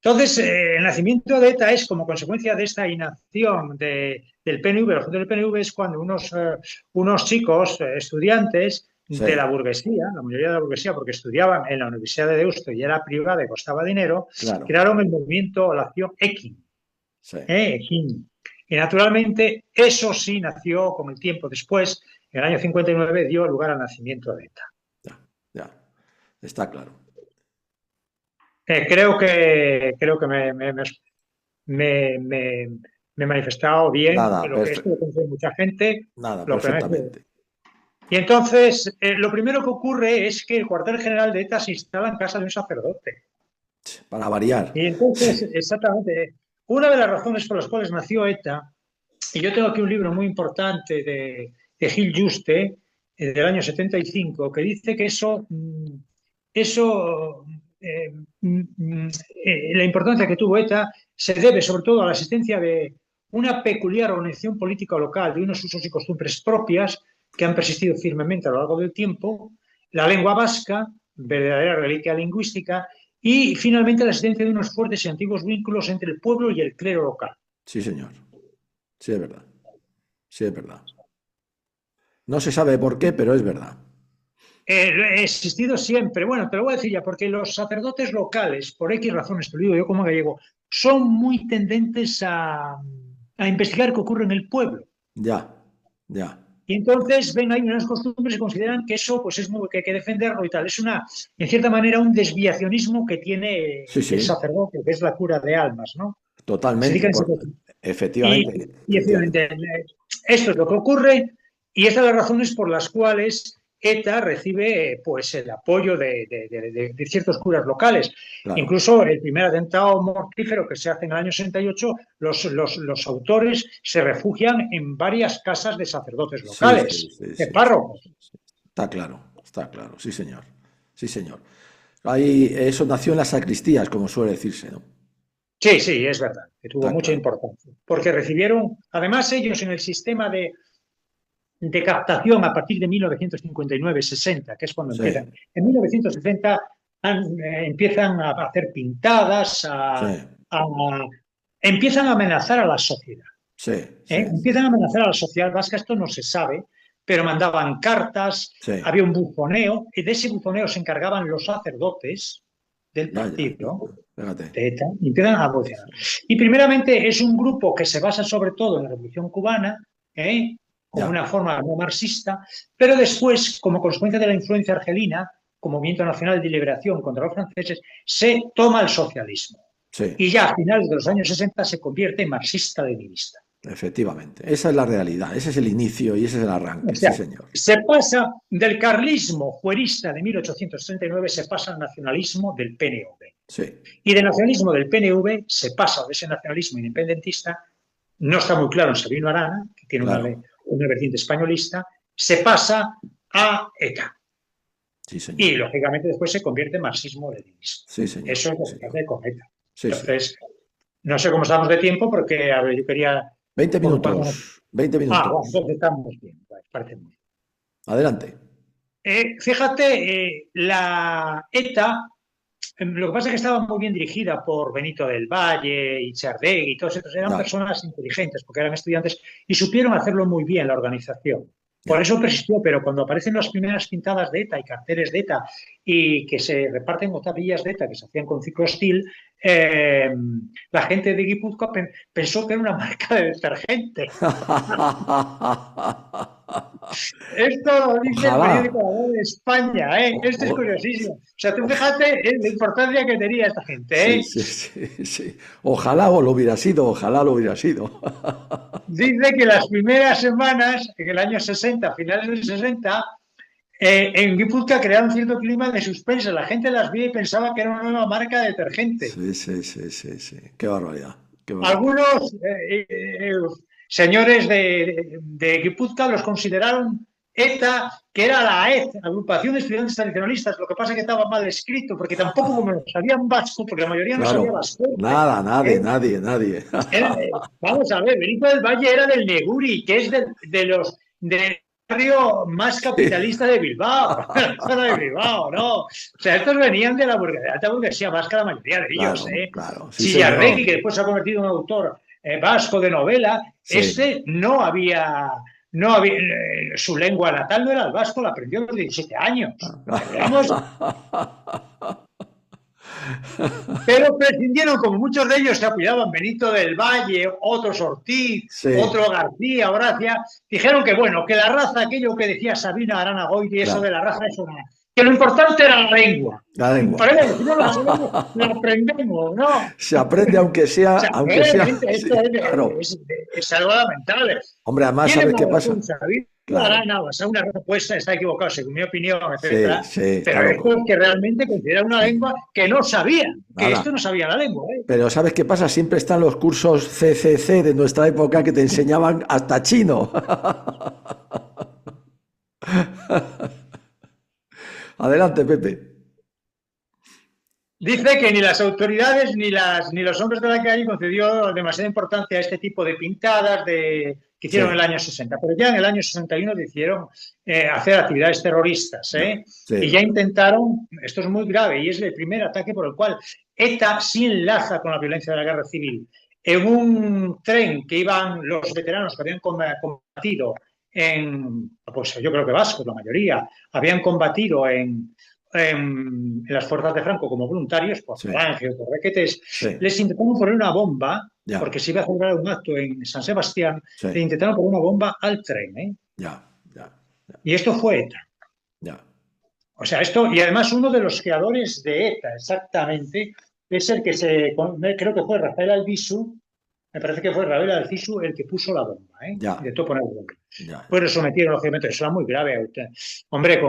Entonces, el nacimiento de ETA es como consecuencia de esta inacción del PNV. Los del PNV es cuando unos chicos, estudiantes Sí, de la burguesía, la mayoría de la burguesía, porque estudiaban en la Universidad de Deusto y era privada y costaba dinero, claro. crearon el movimiento, la acción EKIN. Sí, EKIN. Y naturalmente, eso sí nació con el tiempo después, en el año 59 dio lugar al nacimiento de ETA. ya, ya. Está claro. Creo que me he manifestado bien, Nada, lo que esto lo conoce mucha gente, nada, lo que me perfectamente. y entonces, lo primero que ocurre es que el cuartel general de ETA se instala en casa de un sacerdote. Para variar. Y entonces, Sí, exactamente, una de las razones por las cuales nació ETA, y yo tengo aquí un libro muy importante de Gil Juste, del año 75, que dice que eso la importancia que tuvo ETA se debe sobre todo a la existencia de una peculiar organización política local, de unos usos y costumbres propias que han persistido firmemente a lo largo del tiempo, la lengua vasca, verdadera reliquia lingüística, y finalmente la existencia de unos fuertes y antiguos vínculos entre el pueblo y el clero local. Sí, señor. Sí, es verdad. Sí, es verdad. No se sabe por qué, pero es verdad. Ha existido siempre. Bueno, te lo voy a decir ya, porque los sacerdotes locales, por X razones, te lo digo yo como gallego, son muy tendentes a investigar qué ocurre en el pueblo. Ya, ya. Y entonces ven ahí unas costumbres y consideran que eso pues es muy, que hay que defenderlo y tal. Es una, en cierta manera, un desviacionismo que tiene Sí, el sí, sacerdote, que es la cura de almas, ¿no? Se totalmente. dedican a esa cosa. Efectivamente, Y efectivamente. efectivamente, esto es lo que ocurre y estas son las razones por las cuales ETA recibe pues, el apoyo de ciertos curas locales. Claro. Incluso el primer atentado mortífero que se hace en el año 68, los autores se refugian en varias casas de sacerdotes Sí, sí, locales, sí, de sí, sí, párrocos. sí. Está claro, sí, señor. Sí, señor. Ahí, eso nació en las sacristías, como suele decirse, ¿no? Sí, sí, es verdad, que tuvo Está mucha claro. importancia, porque recibieron, además ellos en el sistema de captación a partir de 1959-60, que es cuando Sí, empiezan. En 1960 empiezan a hacer pintadas, sí, empiezan a amenazar a la sociedad. sí, sí, Empiezan a amenazar a la sociedad vasca, esto no se sabe, pero mandaban cartas, sí. había un bufoneo, y de ese bufoneo se encargaban los sacerdotes del Ya, ya, ya. partido Fíjate. de ETA, y empiezan a evolucionar. Y primeramente es un grupo que se basa sobre todo en la Revolución Cubana, como Ya, una forma no marxista, pero después, como consecuencia de la influencia argelina, como movimiento nacional de liberación contra los franceses, se toma el socialismo. sí. Y ya a finales de los años 60 se convierte en marxista-leninista. Efectivamente, esa es la realidad, ese es el inicio y ese es el O arranque, sí sea, señor. se pasa del carlismo juerista de 1839, se pasa al nacionalismo del PNV. Sí, Y del nacionalismo del PNV se pasa de ese nacionalismo independentista, no está muy claro en Sabino Arana, que tiene claro, una vertiente españolista, se pasa a ETA. sí señor, Y lógicamente después se convierte en marxismo-leninismo. sí señor, Eso es sí lo que señor, hace con ETA. sí, sí. Entonces, no sé cómo estamos de tiempo porque a ver, yo quería 20 ocuparme. minutos, 20 Ah, minutos. bueno, entonces estamos bien, parece muy bien. Adelante. Fíjate, la ETA, lo que pasa es que estaba muy bien dirigida por Benito del Valle y Chardé y todos estos, eran Ya, personas inteligentes porque eran estudiantes y supieron hacerlo muy bien la organización. Por ya. eso persistió, pero cuando aparecen las primeras pintadas de ETA y carteles de ETA y que se reparten tablillas de ETA que se hacían con ciclostil, eh, la gente de Guipúzcoa pensó que era una marca de detergente. Esto lo dice el periódico Ojalá, La Voz de España, ¿eh? Esto es sí, curiosísimo. O sea, tú fíjate la importancia que tenía esta gente, sí, ¿eh? sí, sí, sí. Ojalá o lo hubiera sido, ojalá lo hubiera sido. Dice que las primeras semanas, en el año 60, finales del 60, en Guipúzcoa crearon cierto clima de suspense. La gente las vio y pensaba que era una nueva marca de detergente. Sí, sí, sí, sí, sí. Qué barbaridad, qué barbaridad. Algunos señores de Guipúzcoa los consideraron ETA, que era la ET, Agrupación de Estudiantes Tradicionalistas. Lo que pasa es que estaba mal escrito, porque tampoco como lo sabían vasco, porque la mayoría no sabía Claro, vasco. nada, nadie, ¿eh? nadie, nadie. Vamos a ver, Benito del Valle era del Neguri, que es del barrio más Sí. capitalista de Bilbao, la zona de Bilbao, ¿no? O sea, estos venían de la alta burguesía vasca, la mayoría de ellos, Claro, ¿eh? claro, sí, Chillarregui, señor. que después se ha convertido en un autor vasco de novela, Sí. no había, su lengua natal no era el vasco, la aprendió a los 17 años. Hablamos. Pero prescindieron, como muchos de ellos se apoyaban, Benito del Valle, otros Ortiz, Sí, otro García, Horacia, dijeron que bueno, que la raza, aquello que decía Sabina Arana Goiti, eso de claro. la raza, eso nada, que lo importante era la lengua. La lengua. Para si no la sabemos, la aprendemos, ¿no? Se aprende O sea, aunque sea, realmente esto sí, claro. es algo lamentable. Hombre, además, Tiene ¿sabes más qué pasa? razón Sabina Claro. Arana, basada una respuesta, está equivocado, según mi opinión, Sí, etcétera. sí, está Pero esto es loco. que realmente considera una Sí. lengua que no sabían, que esto no Nada. sabía la lengua, ¿eh? Pero ¿sabes qué pasa? Siempre están los cursos CCC de nuestra época que te enseñaban hasta chino. Adelante, Pepe. Dice que ni las autoridades ni los hombres de la calle concedió demasiada importancia a este tipo de pintadas, que hicieron sí, en el año 60, pero ya en el año 61 decidieron hacer actividades terroristas, ya, sí, y ya intentaron, esto es muy grave, y es el primer ataque por el cual ETA sí enlaza con la violencia de la guerra civil. En un tren que iban los veteranos que habían combatido pues yo creo que vascos, la mayoría, habían combatido en las fuerzas de Franco como voluntarios, por sí, Falange o por Requetés, sí, les intentaron poner una bomba, ya, porque se iba a celebrar un acto en San Sebastián, sí, le intentaron poner una bomba al tren, ya, ya, ya, y esto fue ETA. ya, O sea, esto, y además uno de los creadores de ETA, exactamente, es el que creo que fue Rafael Albizu, me parece que fue Rafael Albizu el que puso la bomba, ya, intentó poner la bomba. ya, Pues lo sometieron, lógicamente, eso era muy grave. Hombre,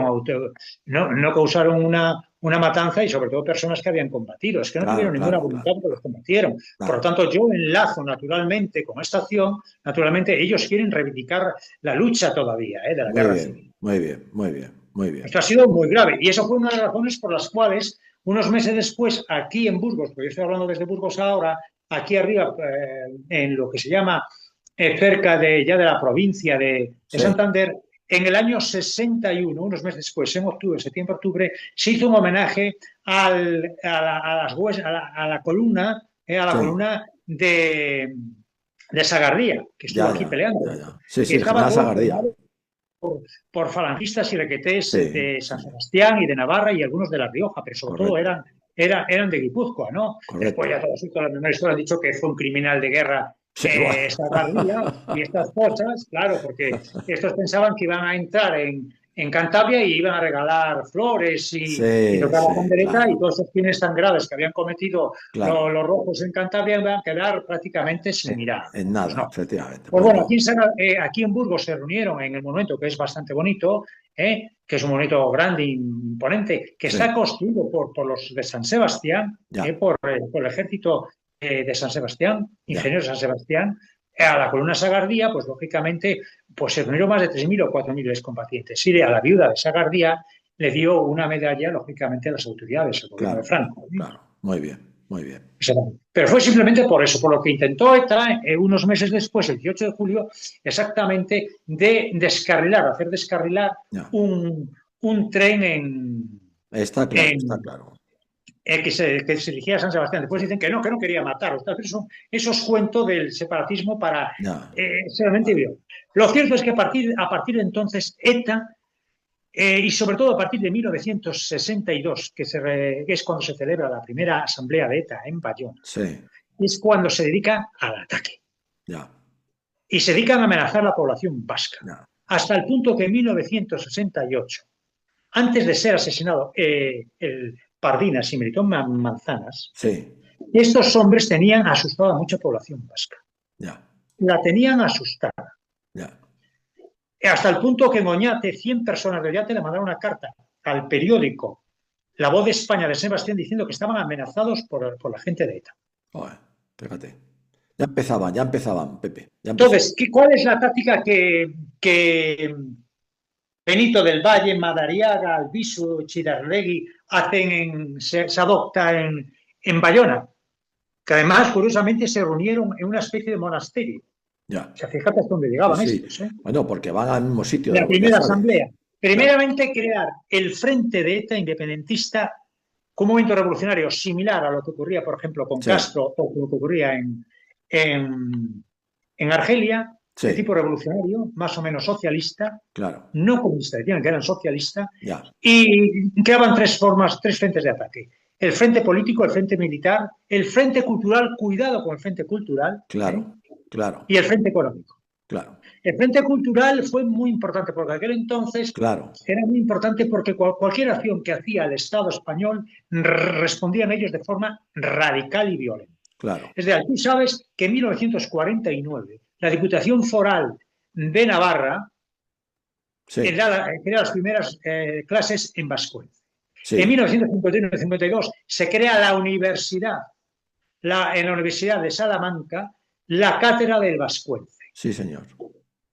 no causaron una matanza y sobre todo personas que habían combatido. Es que no claro, tuvieron ninguna claro, voluntad claro, porque los combatieron. Por lo claro, tanto, yo enlazo naturalmente con esta acción. Naturalmente, ellos quieren reivindicar la lucha todavía de la muy guerra civil. bien, muy bien, muy bien, muy bien, Esto ha sido muy grave y eso fue una de las razones por las cuales unos meses después, aquí en Burgos, porque yo estoy hablando desde Burgos ahora, aquí arriba, en lo que se llama cerca ya de la provincia de sí, Santander, en el año 61, unos meses después, en octubre, septiembre, octubre, se hizo un homenaje a la columna, a la sí, columna de Sagardía, que estuvo ya, aquí ya, peleando. ya, ya, sí, Y sí, el estaba general todo Sagardía, formado por falangistas y requetés sí, de sí, San Sebastián y de Navarra y algunos de La Rioja, pero sobre todo correcto, eran de Guipúzcoa, ¿no? Después correcto, ya todos la memoria historia han dicho que fue un criminal de guerra sí, bueno, Sagardía y estas cosas, claro, porque estos pensaban que iban a entrar en Cantabria y iban a regalar flores y sí, tocar la sí, pandereta y claro, todos esos crímenes tan graves que habían cometido claro, los rojos en Cantabria iban a quedar prácticamente sin mirar. en Pues nada, no. efectivamente, Pues pues bueno, no, aquí en Burgos se reunieron en el monumento, que es bastante bonito, que es un monumento grande, imponente, que sí, está construido por los de San Sebastián, ya, por el ejército de San Sebastián, ya, ingenieros de San Sebastián, a la columna Sagardía, pues lógicamente pues se reunieron más de 3.000 o 4.000 excombatientes. Y a la viuda de Sagardía le dio una medalla, lógicamente, a las autoridades, al gobierno de claro, Franco. claro, muy bien, muy bien, Pero fue simplemente por eso, por lo que intentó ETA unos meses después, el 18 de julio, exactamente de descarrilar, hacer descarrilar ya, un tren está en, claro, que se dirigía a San Sebastián. Después dicen que no quería matar. Eso es cuento del separatismo para ya, solamente vale, vio. Lo cierto es que a partir de entonces ETA, y sobre todo a partir de 1962, que es cuando se celebra la primera asamblea de ETA en Bayona, sí, es cuando se dedica al ataque ya, y se dedican a amenazar a la población vasca. ya, Hasta el punto que en 1968, antes de ser asesinado el Pardinas y Melitón Manzanas, sí, estos hombres tenían asustada a mucha población vasca. ya, La tenían asustada. ya, Hasta el punto que en Oñate, 100 personas de Oñate le mandaron una carta al periódico La Voz de España de Sebastián diciendo que estaban amenazados por la gente de ETA. joder, fíjate, ya empezaban, Pepe, ya empezaban, Entonces, ¿cuál es la táctica que Benito del Valle, Madariaga, Albizu, Chidarlegui se adopta en Bayona? Que además, curiosamente, se reunieron en una especie de monasterio. ya, O sea, fíjate hasta dónde sí, llegaban sí, estos, bueno, porque van al mismo sitio de La lo que ya primera sabes, asamblea. claro, Primeramente, crear el frente de ETA independentista como movimiento revolucionario similar a lo que ocurría, por ejemplo, con sí, Castro o lo que ocurría en Argelia, de sí, tipo revolucionario, más o menos socialista, claro, no comunista, decían que eran socialistas, ya, y creaban tres frentes de ataque. El frente político, el frente militar, el frente cultural, cuidado con el frente cultural, claro, claro, y el frente económico. claro, El frente cultural fue muy importante porque aquel entonces claro, era muy importante porque cualquier acción que hacía el Estado español respondían ellos de forma radical y violenta. claro, Es decir, tú sabes que en 1949 la Diputación Foral de Navarra sí, crea las primeras clases en vascuence. En sí, 1951-52 se crea la universidad, en la Universidad de Salamanca, la cátedra del vascuence. sí, señor,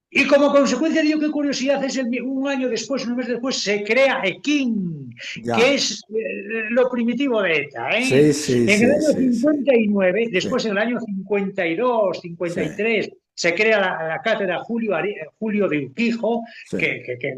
Y como consecuencia de ello, qué curiosidad, un año después, un mes después, se crea EKIN, que ya, es lo primitivo de ETA. sí, sí, En el sí, año sí, sí, 59, sí, después en el año 52, sí, 53, se crea la cátedra Julio de Urquijo, sí, que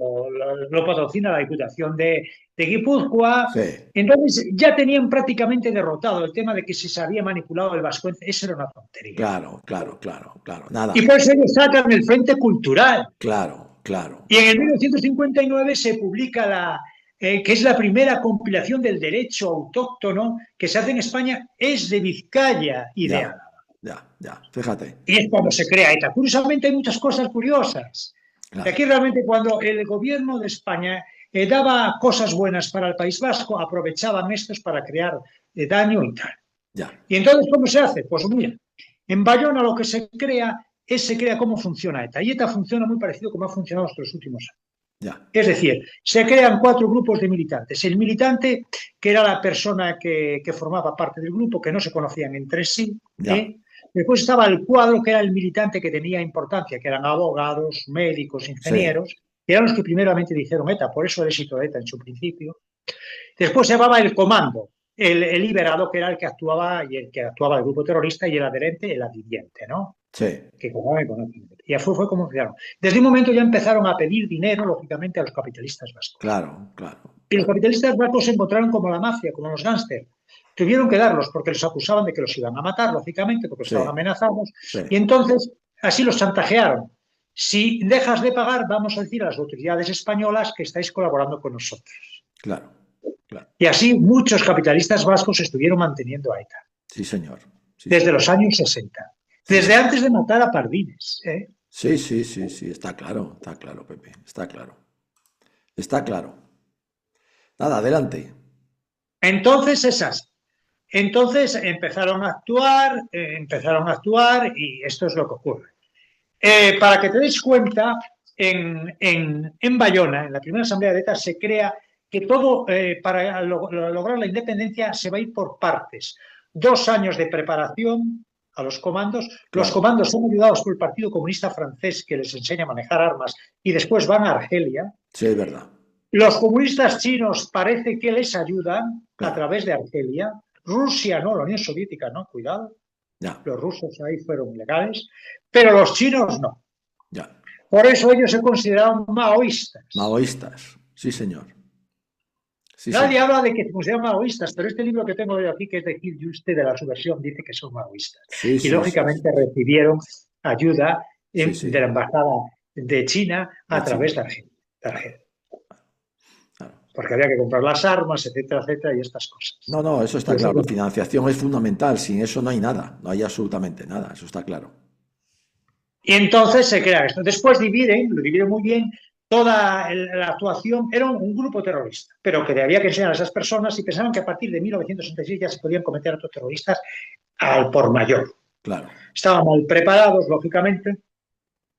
lo patrocina la Diputación de Guipúzcoa. sí, Entonces ya tenían prácticamente derrotado el tema de que si se había manipulado el vascuence. Eso era una tontería. claro, claro, claro, claro, Y nada, por eso ellos sacan el Frente Cultural. claro, claro, Y en el 1959 se publica que es la primera compilación del derecho autóctono que se hace en España, es de Vizcaya y de ya, Álava. ya, fíjate, Y es cuando se crea ETA. Curiosamente hay muchas cosas curiosas. Y claro, aquí realmente cuando el gobierno de España daba cosas buenas para el País Vasco, aprovechaban estos para crear daño y tal. ya, ¿Y entonces cómo se hace? Pues mira, en Bayona lo que se crea cómo funciona ETA. Y ETA funciona muy parecido como ha funcionado estos últimos años. ya, Es decir, se crean 4 grupos de militantes. El militante, que era la persona que formaba parte del grupo, que no se conocían entre sí. ya, Después estaba el cuadro, que era el militante que tenía importancia, que eran abogados, médicos, sí, ingenieros, que eran los que primeramente dijeron ETA, por eso el éxito de ETA en su principio. Después se llamaba el comando, el liberado, que era el que actuaba y el que actuaba el grupo terrorista, y el adherente, el adhiriente, ¿no? sí, Que cobraban económicamente. Y así fue como funcionaron. Desde un momento ya empezaron a pedir dinero, lógicamente, a los capitalistas vascos. claro, claro, Y los claro, capitalistas vascos se encontraron como la mafia, como los gángsters. Tuvieron que darlos porque los acusaban de que los iban a matar, lógicamente, porque estaban sí, amenazados. sí, Y entonces así los chantajearon. Si dejas de pagar, vamos a decir a las autoridades españolas que estáis colaborando con nosotros. claro, claro, Y así muchos capitalistas vascos estuvieron manteniendo a ETA sí, señor, sí, desde señor, los años 60, sí, desde señor. antes de matar a Pardines. Sí, sí, sí, sí, está claro, Pepe, está claro, está claro. Nada, adelante. Entonces, esas. Entonces empezaron a actuar y esto es lo que ocurre. Para que te des cuenta, en Bayona, en la primera asamblea de ETA, se crea que todo para lograr la independencia se va a ir por partes. 2 años de preparación a los comandos. Los Claro, comandos son ayudados por el Partido Comunista Francés, que les enseña a manejar armas, y después van a Argelia. sí, es verdad, Los comunistas chinos parece que les ayudan a claro, través de Argelia. Rusia no, la Unión Soviética no, cuidado. ya, Los rusos ahí fueron ilegales, pero los chinos no. ya. Por eso ellos se consideraban maoístas. Maoístas, sí, señor, sí, Nadie señor, habla de que se consideran maoístas, pero este libro que tengo yo aquí, que es de Gil Yuste, de la subversión, dice que son maoístas. sí, Y sí, sí, sí, lógicamente recibieron ayuda sí, de la sí, Embajada de China de a través China, de Argelia. claro. Porque había que comprar las armas, etcétera, etcétera, y estas cosas. No, no, eso está claro. La financiación es fundamental. Sin eso no hay nada. No hay absolutamente nada. Eso está claro. Y entonces se crea esto. Después lo dividen muy bien, toda la actuación. Era un grupo terrorista, pero que había que enseñar a esas personas y pensaban que a partir de 1966 ya se podían cometer actos terroristas al por mayor. Claro. Estaban mal preparados, lógicamente,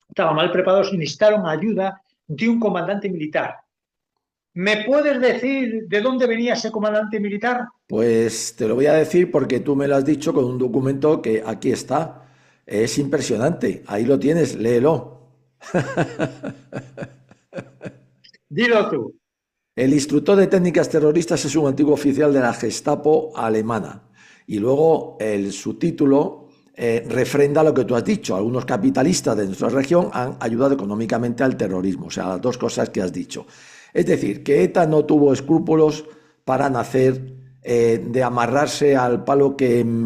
estaban mal preparados y necesitaron ayuda de un comandante militar. ¿Me puedes decir de dónde venía ese comandante militar? Pues te lo voy a decir porque tú me lo has dicho con un documento que aquí está. Es impresionante. Ahí lo tienes, léelo. Dilo tú. El instructor de técnicas terroristas es un antiguo oficial de la Gestapo alemana. Y luego el subtítulo refrenda lo que tú has dicho. Algunos capitalistas de nuestra región han ayudado económicamente al terrorismo. O sea, las dos cosas que has dicho. Es decir, que ETA no tuvo escrúpulos para nacer de amarrarse al palo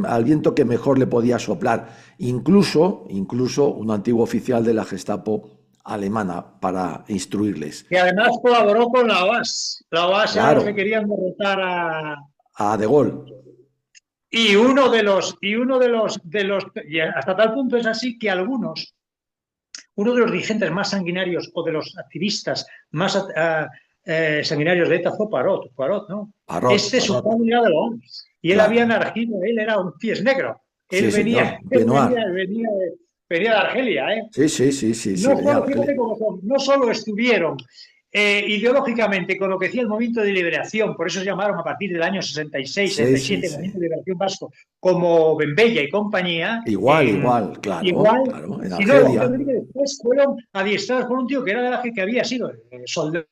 al viento que mejor le podía soplar. Incluso un antiguo oficial de la Gestapo alemana para instruirles. Que además colaboró con la OAS. La OAS eran los que Claro, querían derrotar a, a De Gaulle. y hasta tal punto es así que uno de los dirigentes más sanguinarios o de los activistas más sanguinarios de ETA fue Poirot, ¿no? Su Parot. padre era de la ONU y él había Claro. nacido, él era un pies negro. Sí, Él venía, señor. Benoit. venía de Argelia, ¿eh? Sí, sí, sí, sí, sí, No venía de solo, Argelia. fíjate cómo son, no solo estuvieron ideológicamente con lo que decía el movimiento de liberación, por eso se llamaron a partir del año 66, Sí, sí, 67, sí. movimiento de liberación vasco, como Bembella y compañía, Igual, claro, igual, claro, en sino Argelia. lógicamente que después fueron adiestrados por un tío que era de la que había sido soldado,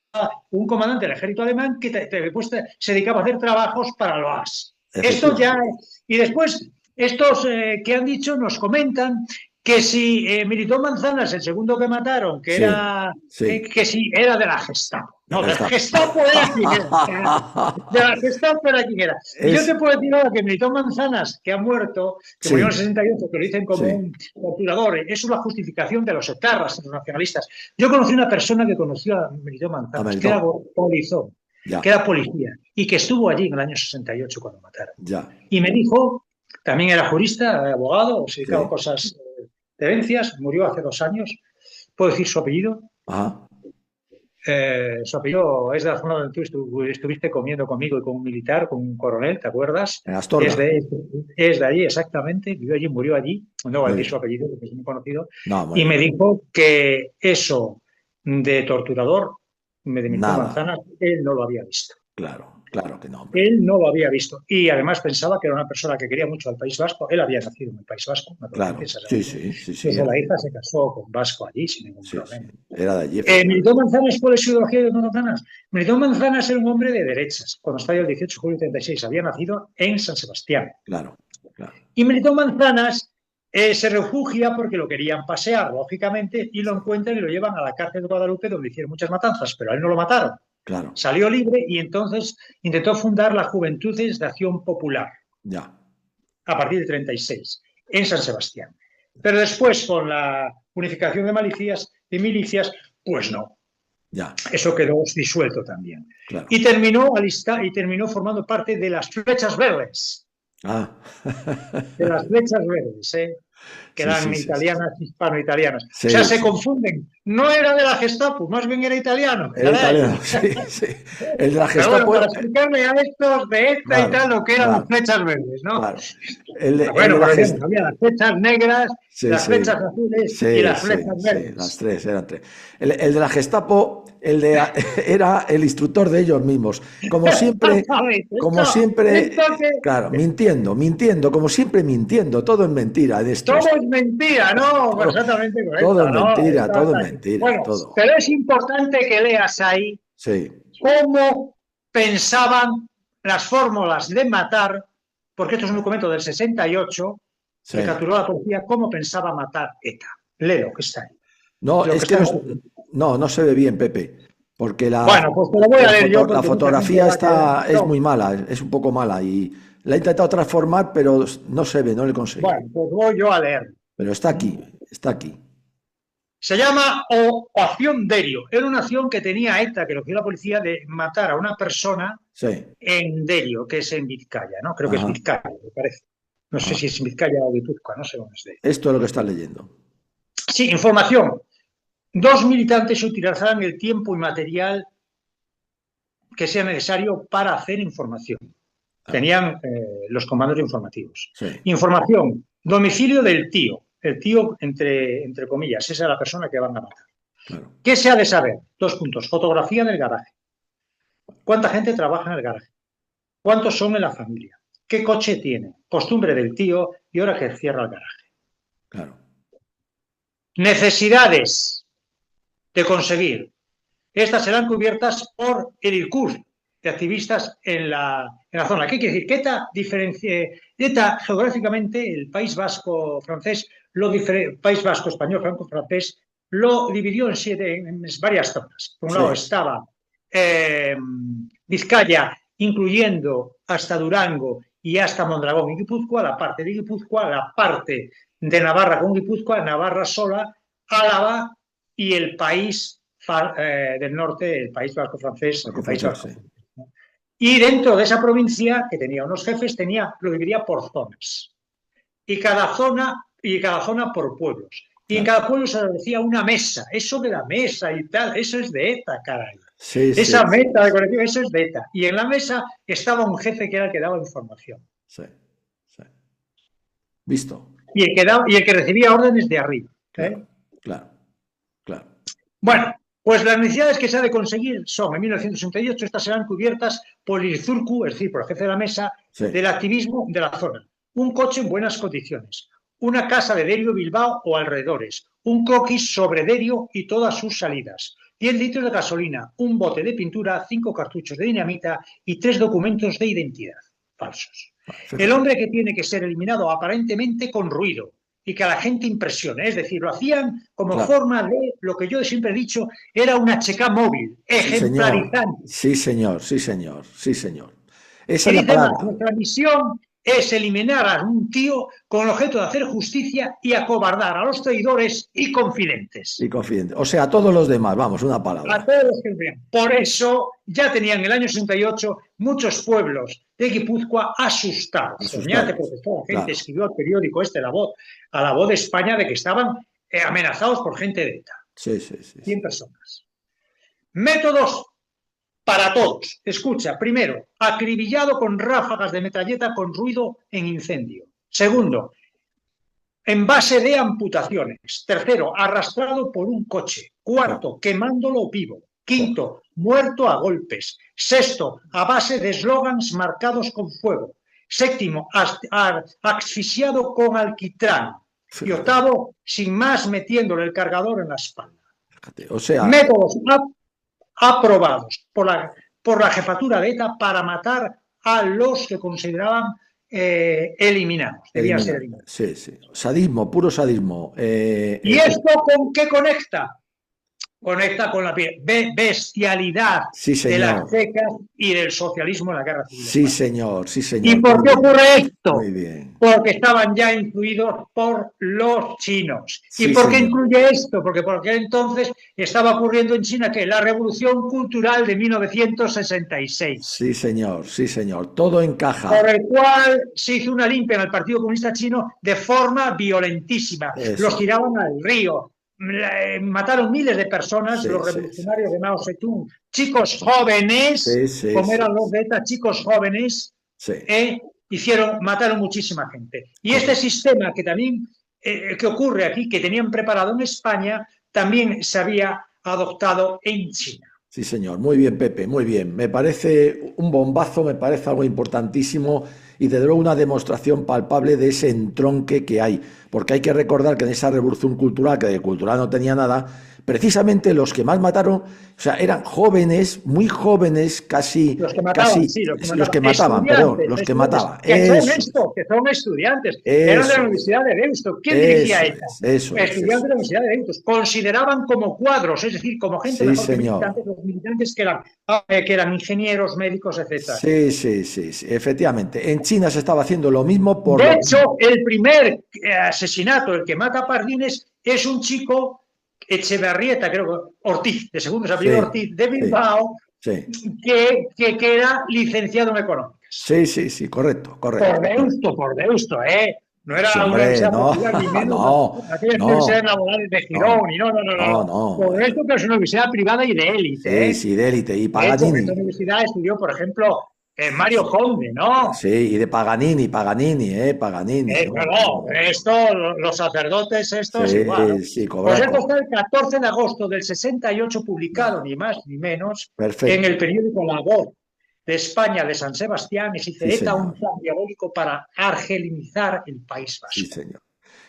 un comandante del ejército alemán que después se dedicaba a hacer trabajos para los OAS. Esto ya, Efectivamente. y después estos que han dicho nos comentan Que si militó en Manzanas, el segundo que mataron, que Sí, era sí, que si era de la Gestapo. de No, la de la Gestapo. Gestapo era quien era. De la Gestapo era quien era. Y yo Es, te puedo decir ahora que militó en Manzanas, que ha muerto, que murió en el sí, 68, que lo dicen como sí, un torturador. Eso es la justificación de los etarras, de los nacionalistas. Yo conocí una persona que conoció a Militó Manzanas, que era americano. polizón, que Ya, era policía, y que estuvo allí en el año 68 cuando mataron. ya, Y me dijo, también era jurista, abogado, se dedicaba a sí. cosas de herencias, murió hace 2 años. ¿Puedo decir su apellido? Ajá. Su apellido es de la zona donde tú estuviste comiendo conmigo y con un militar, con un coronel, ¿te acuerdas? En Es Astorga. de, es de allí, exactamente. Vivió allí, murió allí. No voy a Muy decir su bien. apellido porque es muy conocido. No, muy Y me bien. dijo que eso de torturador, de Milton Nada. Manzanas, él no lo había visto. Claro, claro que no, hombre. Él no lo había visto y además pensaba que era una persona que quería mucho al País Vasco. Él había nacido en el País Vasco, naturalmente, Claro. esa es Sí, la. sí, sí, sí. Luego la hija se casó con Vasco allí sin ningún Sí, sí. problema. Era de allí, efectivamente. Militó Manzanas, ¿cuál es su ideología de Manzanas? Militó Manzanas era un hombre de derechas. Cuando estalló el 18 de julio de 36, había nacido en San Sebastián. Claro, claro. Y Militó Manzanas se refugia porque lo querían pasear, lógicamente, y lo Sí, encuentran y lo llevan a la cárcel de Guadalupe, donde hicieron muchas matanzas, pero a él no lo mataron. claro. Salió libre y entonces intentó fundar las Juventudes de Acción Popular Ya, a partir de 36 en San Sebastián. Pero después, con la unificación de milicias, pues no. ya, Eso quedó disuelto también. claro. Y terminó formando parte de las Flechas Verdes. Ah. De las Flechas Verdes, que Sí, eran sí, sí, sí. italianas, hispano-italianas. O sea, Sí, se sí. confunden. No era de la Gestapo, más bien era italiano, Era era de italiano, allí. sí, sí. El de la Pero bueno, Gestapo, para explicarle a estos de esta y tal claro, lo que eran las claro, flechas verdes, ¿no? claro. El Bueno, de la pero bien, Gestapo. había las flechas negras, Sí, las flechas sí, azules y sí, las flechas sí, sí, las verdes. tres, eran tres. El de la Gestapo, era el instructor de ellos mismos. Exactamente. Esto que Claro, mintiendo, como siempre mintiendo, todo es mentira en esto. todo es mentira, ¿no? Todo, Exactamente todo correcto, es ¿no? mentira, Está, todo es está aquí. mentira, Bueno, todo. pero es importante que leas ahí Sí, cómo pensaban las fórmulas de matar, porque esto es un documento del 68 sí. que capturó la policía, cómo pensaba matar ETA. Léelo, que está ahí. No, Lo que es que está no, en el. no, no se ve bien, Pepe, porque Bueno, pues te lo voy a leer yo la porque mucha gente fotografía va a querer. es No. muy mala, es un poco mala y la he intentado transformar, pero no se ve, no le he conseguido. Bueno, pues voy yo a leer. Pero está aquí, está aquí. Se llama Acción Derio. Era una acción que tenía ETA, que lo que hizo la policía, de matar a una persona Sí, en Derio, que es en Vizcaya, ¿no? Creo que es ajá, Vizcaya, me parece. No sé ajá. si es en Vizcaya o Guipúzcoa, no sé dónde es. Esto es lo que estás leyendo. Sí, información. 2 militantes utilizarán el tiempo y material que sea necesario para hacer información. Claro, Tenían los comandos informativos. sí, Información. Domicilio del tío. El tío, entre comillas, esa es la persona que van a matar. claro, ¿Qué se ha de saber? 2 puntos. Fotografía del garaje. ¿Cuánta gente trabaja en el garaje? ¿Cuántos son en la familia? ¿Qué coche tiene? Costumbre del tío y hora que cierra el garaje. claro. Necesidades de conseguir. Estas serán cubiertas por el IRCUR de activistas en la zona. ¿Qué quiere decir? Que ETA geográficamente, el País Vasco francés, País Vasco español, franco francés, lo dividió en varias zonas. Por un lado Sí, estaba Vizcaya, incluyendo hasta Durango y hasta Mondragón y Guipúzcoa, la parte de Guipúzcoa, la parte de Navarra con Guipúzcoa, Navarra sola, Álava y el país del norte, el País Vasco francés, Marco el País francés, Vasco. sí, Y dentro de esa provincia, que tenía unos jefes, lo dividía por zonas. Y cada zona por pueblos. Y en claro. cada pueblo se establecía una mesa. Eso de la mesa y tal, eso es de ETA, caray. Sí, Esa sí, sí, meta de colectivo, eso es de ETA. Y en la mesa estaba un jefe que era el que daba información. sí, sí. Visto. Y el que recibía órdenes de arriba. Claro, claro, claro. Bueno, pues las necesidades que se ha de conseguir son, en 1968, estas serán cubiertas por el Zurcu, es decir, por el jefe de la mesa, Sí, del activismo de la zona. Un coche en buenas condiciones, una casa de Derio, Bilbao o alrededores, un croquis sobre Derio y todas sus salidas, 10 litros de gasolina, un bote de pintura, 5 cartuchos de dinamita y 3 documentos de identidad falsos. El fíjate. hombre que tiene que ser eliminado aparentemente con ruido, y que a la gente impresione. Es decir, lo hacían como claro. forma de, lo que yo siempre he dicho, era una checa móvil, Sí, señor. ejemplarizante. Sí, señor. Sí, señor. Sí, señor. Esa Y es la dice más, palabra. nuestra misión es eliminar a un tío con el objeto de hacer justicia y acobardar a los traidores y Y confidentes. confidente. O sea, a todos los demás, vamos, una A palabra. todos los que vean. Por eso ya tenían en el año 68 muchos pueblos de Guipúzcoa asustados. Soñate, Asustados. porque toda la gente Claro. escribió al periódico La Voz, a La Voz de España, de que estaban amenazados por gente de ETA. Sí, sí, sí, sí. 100 personas. Métodos para todos. Escucha, primero, acribillado con ráfagas de metralleta con ruido en incendio. Segundo, en base de amputaciones. Tercero, arrastrado por un coche. Claro. Cuarto, quemándolo vivo. Jo. Quinto, muerto a golpes. Sexto, a base de eslogans marcados con fuego. Séptimo, asfixiado con alquitrán. Y Fíjate, octavo, sin más, metiéndole el cargador en la espalda. fíjate. O sea, Métodos aprobados por la jefatura de ETA para matar a los que consideraban eliminados, debían ser eliminar. eliminados. Sí, sí. Sadismo, puro sadismo. ¿Y esto con qué conecta? Conecta con la bestialidad Sí, de las señor. checas y del socialismo en la Guerra Civil Sí, Española. señor. Sí, ¿Y señor. por Muy qué bien. ocurre esto? Muy bien. Porque estaban ya influidos por los chinos. ¿Y Sí, por qué señor. incluye esto? Porque por aquel entonces estaba ocurriendo en China que la Revolución Cultural de 1966, Sí, señor. Sí, señor. Todo por encaja. el cual se hizo una limpia en el Partido Comunista Chino de forma violentísima. Los Eso. tiraban al río, mataron miles de personas, Sí, los sí, sí. revolucionarios de Mao Zedong, chicos jóvenes, Sí, sí, como sí. eran los de ETA, chicos jóvenes, Sí. mataron muchísima gente. Y este Correcto. sistema que también, que ocurre aquí, que tenían preparado en España, también se había adoptado en China. Sí, señor. Muy bien, Pepe, muy bien. Me parece un bombazo, me parece algo importantísimo y desde luego una demostración palpable de ese entronque que hay. Porque hay que recordar que en esa revolución cultural, que de cultural no tenía nada, precisamente los que más mataron, o sea, eran jóvenes, muy jóvenes, casi, Los que mataban, casi, sí, los que los mataban. que mataban, perdón, Estudiantes, los que estudiantes, mataban. que son estudiantes. Eran de la Eso es, Universidad de Deusto. ¿Quién dirigía eso ETA? es, eso es, Estudiantes eso de la es. Universidad de Deusto. Consideraban como cuadros, es decir, como gente Sí, mejor que señor. militantes, los militantes que eran ingenieros, médicos, etc. Sí, sí, sí, sí, efectivamente. En China se estaba haciendo lo mismo por De lo... hecho, el primer asesinato, el que mata a Pardines, es un chico, Echeverrieta, creo que Ortiz, de segundo se apellido Sí, Ortiz, de sí, Bilbao, sí. que era licenciado en económicas. Sí, sí, sí, correcto, correcto, correcto. Por Deusto, ¿eh? No era Sí, una hombre, universidad no, popular, ni menos no, aquellas universidades no, laborales de Girón, no, y no, no, no, no, no, no. no. Por esto que es una universidad privada y de élite, Sí, ¿eh? sí, de élite. Y De hecho, en esta Paganini. universidad estudió, por ejemplo, Mario Sí, Conde, ¿no? sí, y de Paganini, Paganini, Paganini. No, No, no. esto, los sacerdotes, esto es igual, ¿no? Sí, sí, Pues cobrar. esto está el 14 de agosto del 68 publicado, ni más ni menos, en el Perfecto. periódico La Voz de España de San Sebastián, y se Sí, dice ETA un señor. plan diabólico para argelinizar el País Sí, Vasco. señor.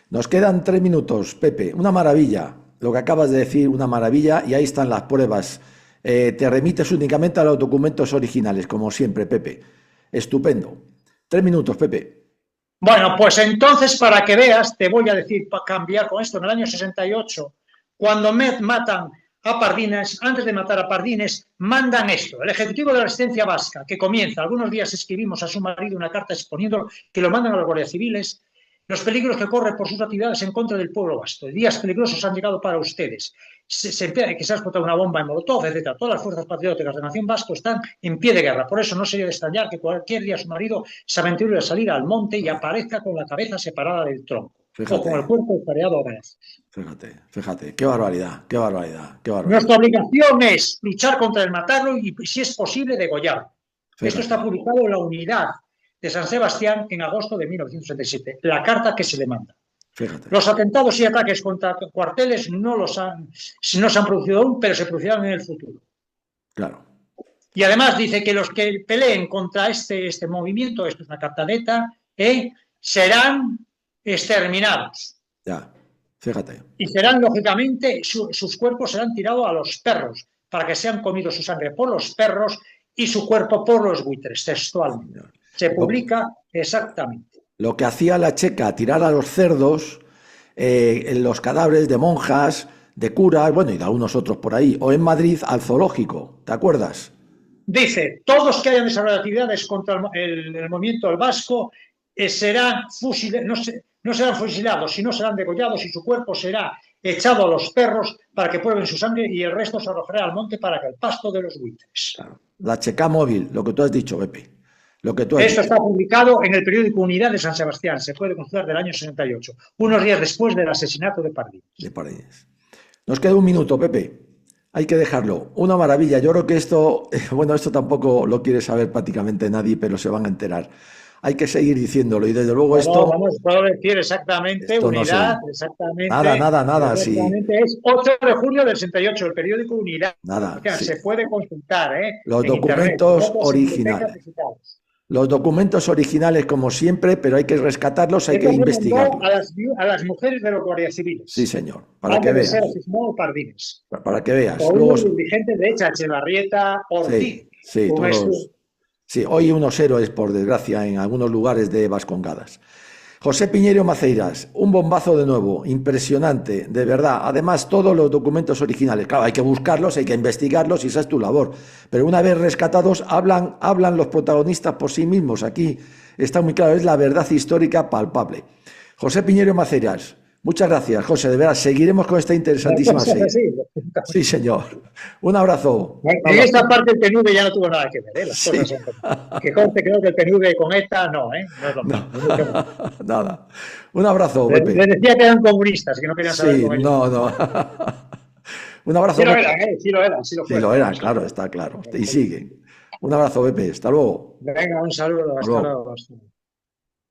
Nos quedan 3 minutos, Pepe. Una maravilla. Lo que acabas de decir, una maravilla. Y ahí están las pruebas. Te remites únicamente a los documentos originales, como siempre, Pepe. Estupendo. 3 minutos, Pepe. Bueno, pues entonces, para que veas, te voy a decir, para cambiar con esto, en el año 68, cuando matan a Pardines, antes de matar a Pardines, mandan esto. El Ejecutivo de la Resistencia Vasca, que comienza, algunos días escribimos a su marido una carta exponiendo que lo mandan a los guardias civiles, los peligros que corre por sus actividades en contra del pueblo vasco. Días peligrosos han llegado para ustedes. Que se ha explotado una bomba en Molotov, etc. Todas las fuerzas patrióticas de la nación vasco están en pie de guerra. Por eso no sería de extrañar que cualquier día su marido se aventure a salir al monte y aparezca con la cabeza separada del tronco o con el Fíjate, cuerpo escareado a brazos. fíjate, fíjate. Qué barbaridad, qué barbaridad, qué Nuestra barbaridad. obligación es luchar contra el matarlo y, si es posible, degollarlo. Esto Fíjate, está publicado en la Unidad de San Sebastián en agosto de 1967. La carta que se le manda. fíjate. Los atentados y ataques contra cuarteles no se han producido aún, pero se producirán en el futuro. Claro. Y además dice que los que peleen contra este movimiento, esto es una carta de ETA, serán exterminados. Ya, fíjate. Y serán, lógicamente, sus cuerpos serán tirados a los perros, para que sean comidos su sangre por los perros y su cuerpo por los buitres, textualmente. Señor. Se Lo, publica exactamente. lo que hacía la checa, tirar a los cerdos, en los cadáveres de monjas, de curas, bueno, y de algunos otros por ahí, o en Madrid al zoológico, ¿te acuerdas? Dice, todos que hayan desarrollado actividades contra el movimiento del Vasco serán no serán fusilados, sino serán degollados y su cuerpo será echado a los perros para que prueben su sangre y el resto se arrojará al monte para que el pasto de los buitres. Claro. La checa móvil, lo que tú has dicho, Pepe. Lo que tú has Esto dicho. está publicado en el periódico Unidad de San Sebastián, se puede consultar del año 68, unos días después del asesinato de Pardines. De Paredes. Nos queda un minuto, Pepe. Hay que dejarlo. Una maravilla. Yo creo que esto, bueno, esto tampoco lo quiere saber prácticamente nadie, pero se van a enterar. Hay que seguir diciéndolo y desde luego esto... No, vamos, puedo decir exactamente, esto Unidad, no exactamente. nada, sí. Exactamente, es 8 de julio del 68, el periódico Unidad. Nada, O sea, sí. se puede consultar, Los en documentos internet, originales. Los documentos originales, como siempre, pero hay que rescatarlos, hay que investigarlos. A las mujeres de los guardias civiles. Sí, señor, para que veas. Pardines. Para que veas. O Luego... un dirigente de Echevarrieta, Ortiz. Sí, todos. Sí, hoy unos héroes, por desgracia, en algunos lugares de Vascongadas. José Piñeiro Maceiras, un bombazo de nuevo, impresionante, de verdad. Además, todos los documentos originales, claro, hay que buscarlos, hay que investigarlos y esa es tu labor. Pero una vez rescatados, hablan los protagonistas por sí mismos. Aquí está muy claro, es la verdad histórica palpable. José Piñeiro Maceiras, muchas gracias, José, de verdad, seguiremos con esta interesantísima serie. Sí, señor. Un abrazo. En esta parte el PNV ya no tuvo nada que ver, las cosas son como... Que conste, creo que el PNV con ETA no, no es lo mismo. No, nada. Un abrazo, Pepe. Les decía que eran comunistas, que no querían saber con ellos. No. Un abrazo. Sí lo eran, sí lo eran. Sí lo eran, claro, está claro. Y siguen. Un abrazo, Pepe. Hasta luego. Venga, un saludo. Hasta luego.